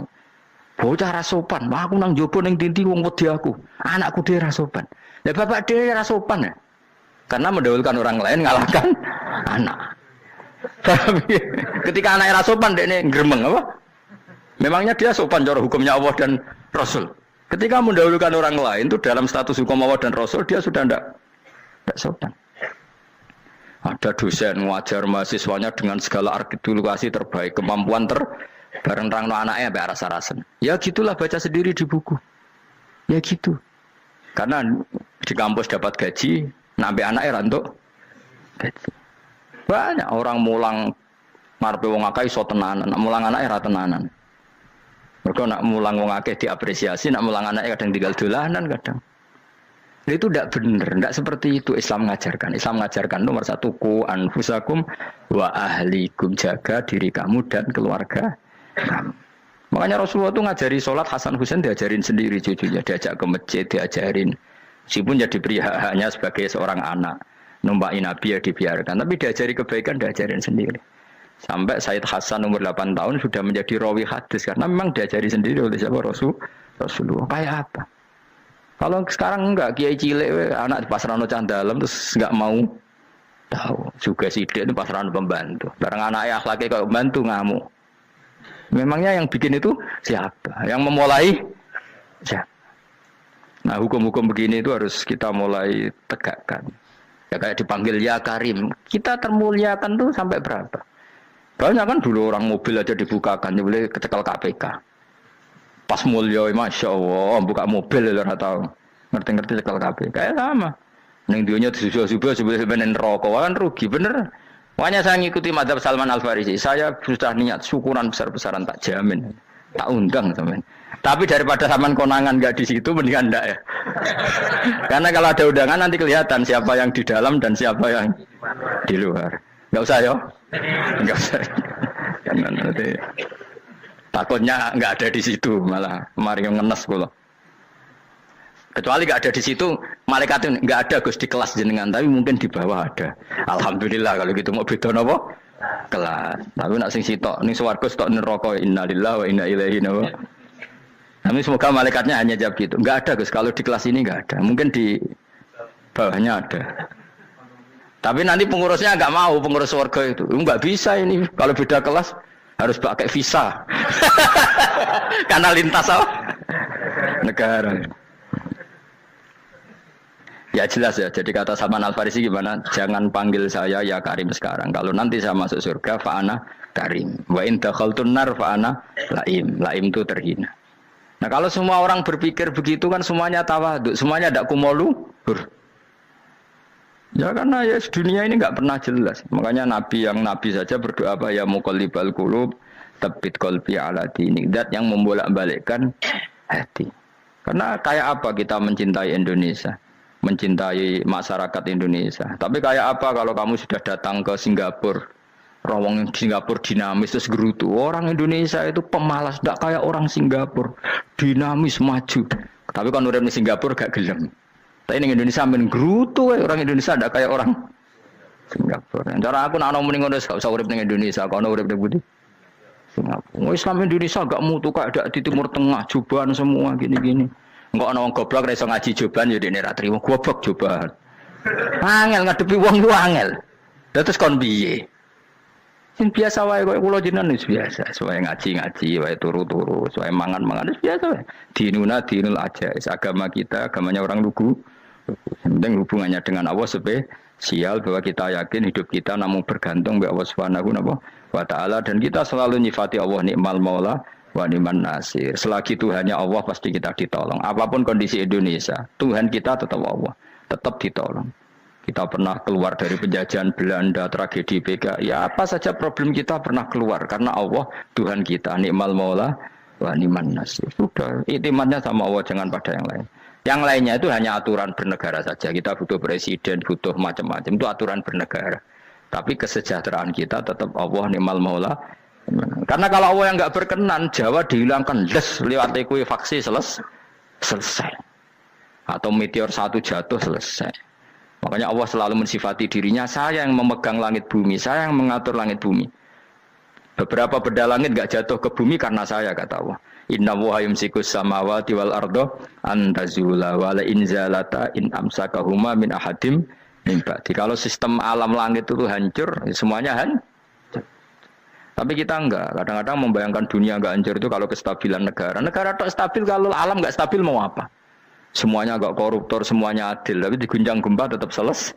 Bocah rasopan, aku nang jopo ning tinti wong wedi aku. Anakku dhewe rasopan. Lah bapak dhewe rasopan ya. Karena mendahulukan orang lain ngalahkan anak. Tapi ketika anak rasopan dekne gremeng apa? Memangnya dia sopan cara hukumnya Allah dan Rasul. Ketika mendahulukan orang lain itu dalam status hukum Allah dan Rasul dia sudah tidak sopan. Ada dosen ngajar mahasiswanya dengan segala artikulasi terbaik, kemampuan bareng rangno anaknya sampai rasa-rasen. Ya gitulah baca sendiri di buku. Ya gitu. Karena di kampus dapat gaji, nampe anaknya rantuk gaji. Banyak orang mulang ngarepe wong akeh iso tenanan, mulang anaknya ra tenanan. Mereka nak mulang wong akeh diapresiasi, nak mulang anaknya kadang tinggal dolanan kadang. Itu tidak benar, tidak seperti itu Islam mengajarkan. Islam mengajarkan nomor satu ku anfusakum wa ahlikum, jaga diri kamu dan keluarga kamu. Makanya Rasulullah itu ngajari sholat Hasan Husain diajarin sendiri cucunya, diajak ke masjid diajarin. Meskipun jadi hanya sebagai seorang anak, numpakin Nabi ya dibiarkan, tapi diajari kebaikan diajarin sendiri. Sampai Said Hasan umur 8 tahun sudah menjadi rawi hadis karena memang diajari sendiri oleh siapa Rasulullah. Kayak apa? Kalau sekarang enggak, kiai cilik anak di pasrano cah dalam terus enggak mau Tahu. Juga sidik itu pasaran pembantu. Barang anaknya akhlaknya kayak pembantu ngamuk. Memangnya yang bikin itu siapa? Yang memulai siapa? Nah, hukum-hukum begini itu harus kita mulai tegakkan. Ya kayak dipanggil ya Karim. Kita termuliakan tuh sampai berapa? Banyak kan dulu orang mobil aja dibukakan, dia boleh kecekel KPK. Pas mulia, masya Allah, buka mobil ya tahu. Ngerti-ngerti cekel KPK. Kayak sama. Neng dunia subuh-subuh sebelum rokok kan rugi bener. Makanya saya ngikuti madzhab Salman Al Farisi. Saya sudah niat syukuran besar-besaran tak jamin, tak undang teman. Tapi daripada Salman konangan nggak di situ mendingan enggak ya. Karena kalau ada undangan nanti kelihatan siapa yang di dalam dan siapa yang di luar. Nggak usah ya, nggak usah. Karena nanti takutnya nggak ada di situ malah mari ngenes pula. Kecuali nggak ada di situ, malaikat itu nggak ada Gus di kelas jenengan, tapi mungkin di bawah ada. Alhamdulillah kalau gitu mau beda apa? Kelas. Tapi nak sing sitok, ning swarga sitok neraka innalillahi wa inna ilaihi raji'un. Tapi semoga malaikatnya hanya jawab gitu. Nggak ada Gus, kalau di kelas ini nggak ada. Mungkin di bawahnya ada. Tapi nanti pengurusnya nggak mau, pengurus swarga itu. Nggak bisa ini, kalau beda kelas harus pakai visa. Karena lintas apa? Negara. Ya jelas ya, jadi kata Salman Al Farisi gimana? Jangan panggil saya ya Karim sekarang. Kalau nanti saya masuk surga, fa'ana Karim. Wa in dakhaltun nar fa'ana Laim. Laim itu terhina. Nah kalau semua orang berpikir begitu kan semuanya tawadhu, semuanya tidak kumoluhur. Ya karena ya dunia ini nggak pernah jelas. Makanya Nabi yang Nabi saja berdoa apa ya muqallibal qulub, tsabbit qalbi ala dinik. Dat yang membolak-balikkan hati. Karena kayak apa kita mencintai Indonesia? Mencintai masyarakat Indonesia. Tapi kayak apa kalau kamu sudah datang ke Singapura, rawang Singapura dinamis terus gerutu. Orang Indonesia itu pemalas, tidak kayak orang Singapura, dinamis maju. Tapi kalau orang di Singapura gak gelem. Tapi di Indonesia main gerutu, orang Indonesia tidak kayak orang Singapura. Cara aku nak ngomong ngono gak usah urip ning Indonesia, kalau urip di Budi. Singapura. Islam Indonesia gak mutu kayak di Timur Tengah, jubahan semua gini-gini. Enggak ana wong goblok ra iso ngaji joban ya dene ra trimo goblok joban. Angel ngadepi wong ku angel. Terus kon piye? Sing biasa wae kok kula jenengan wis biasa, wae ngaji-ngaji, wae turu-turu, wae mangan-mangan wis biasa wae. Dinuna dinul aja, agama kita, agamanya orang lugu. Penting hubungannya dengan Allah spesial bahwa kita yakin hidup kita namun bergantung kepada Allah Subhanahu wa taala dan kita selalu nyifati Allah nikmal maula wa ni'man nasir. Selagi Tuhannya Allah pasti kita ditolong. Apapun kondisi Indonesia, Tuhan kita tetap Allah, tetap ditolong. Kita pernah keluar dari penjajahan Belanda, tragedi PKI, ya apa saja problem kita pernah keluar karena Allah Tuhan kita, nikmal maula wa ni'man nasir. Sudah, iktimatnya sama Allah, jangan pada yang lain. Yang lainnya itu hanya aturan bernegara saja. Kita butuh presiden, butuh macam-macam, itu aturan bernegara. Tapi kesejahteraan kita tetap Allah nikmal maula. Karena kalau Allah yang nggak berkenan, Jawa dihilangkan, lewat ekuifaksi selesai. Atau meteor satu jatuh selesai. Makanya Allah selalu mensifati dirinya, saya yang memegang langit bumi, saya yang mengatur langit bumi. Beberapa benda langit nggak jatuh ke bumi karena saya, kata Allah. Inna wa yumsikus samawati wal ardo antazula wala inzalata in amsakahuma min ahadim min ba'di. Kalau sistem alam langit itu hancur, semuanya hancur. Tapi kita enggak, kadang-kadang membayangkan dunia enggak hancur itu kalau kestabilan negara. Negara tak stabil, kalau alam enggak stabil mau apa? Semuanya enggak koruptor, semuanya adil, tapi diguncang gempa tetap selesai.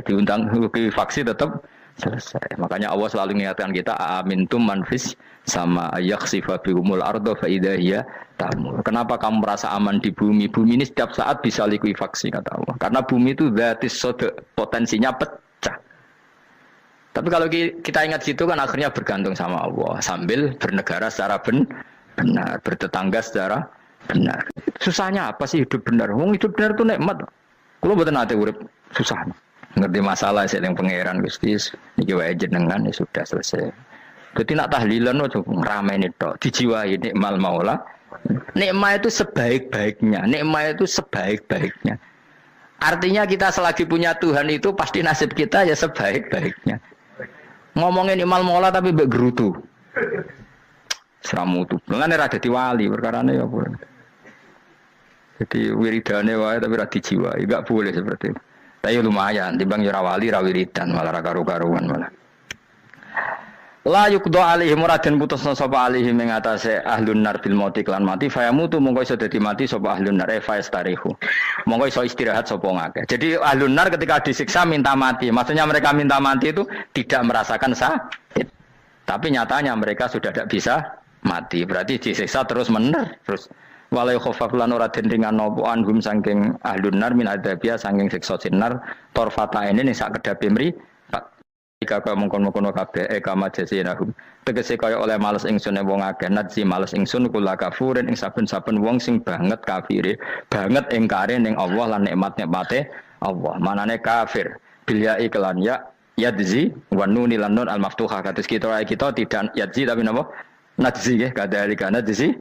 Diundang faksi tetap selesai. Makanya Allah selalu mengingatkan kita, amintum manfis sama yakhsifa bihumul ardo fa idza hiya tamur. Kenapa kamu merasa aman di bumi? Bumi ini setiap saat bisa likuifaksi, kata Allah. Karena bumi itu dzatis sodok, potensinya pecah. Tapi kalau kita ingat situ kan akhirnya bergantung sama Allah sambil bernegara secara benar, bertetangga secara benar. Susahnya apa sih hidup benar? Wong hidup benar itu nikmat. Kalau mboten nate urip susah. Ngerti masalah sing pangeran Gusti niki wae jenengan ya sudah selesai. Dadi nak tahlilan ojo ngrameni tok, dijiwai nikmal maula. Nikmat itu sebaik-baiknya, nikmat itu sebaik-baiknya. Artinya kita selagi punya Tuhan itu pasti nasib kita ya sebaik-baiknya. Ngomongin imal mola tapi mbek gerutu. Seramutu. Mulane ra dadi wali perkarane ya boleh. Jadi wiridane wae tapi ra dijiwai, enggak boleh seperti itu. Tapi lumayan, timbang ora wali ra wiridan malah ra karu-karuan malah. La yuqda alaihim muraden putusna sapa alaihim ing atase ahlun nar bil mauti klan mati fayamutu mongko iso dadi mati sapa ahlun nar fayastarihu. Mongko iso istirahat sapa ngakeh. Jadi ahlun nar ketika disiksa minta mati. Maksudnya mereka minta mati itu tidak merasakan sakit. Tapi nyatanya mereka sudah tidak bisa mati. Berarti disiksa terus terus walai khofaf lan ora den ringan napa anhum saking ahlun nar min adzabia saking siksa sinar torfata ini ning sak kedape mri jika kaya mengkono-kono kabeh kama jasinahum tegese kaya oleh males ingsun wong akeh nadzi males ingsun kula kafurin ing saben-saben wong sing banget kafire banget ingkare ning Allah lan nikmat-nikmate Allah manane kafir bilya iklan ya yadzi wa nun lan nun al maftuha kados kita tidak yadzi tapi napa nadzi nggih kadhalika nadzi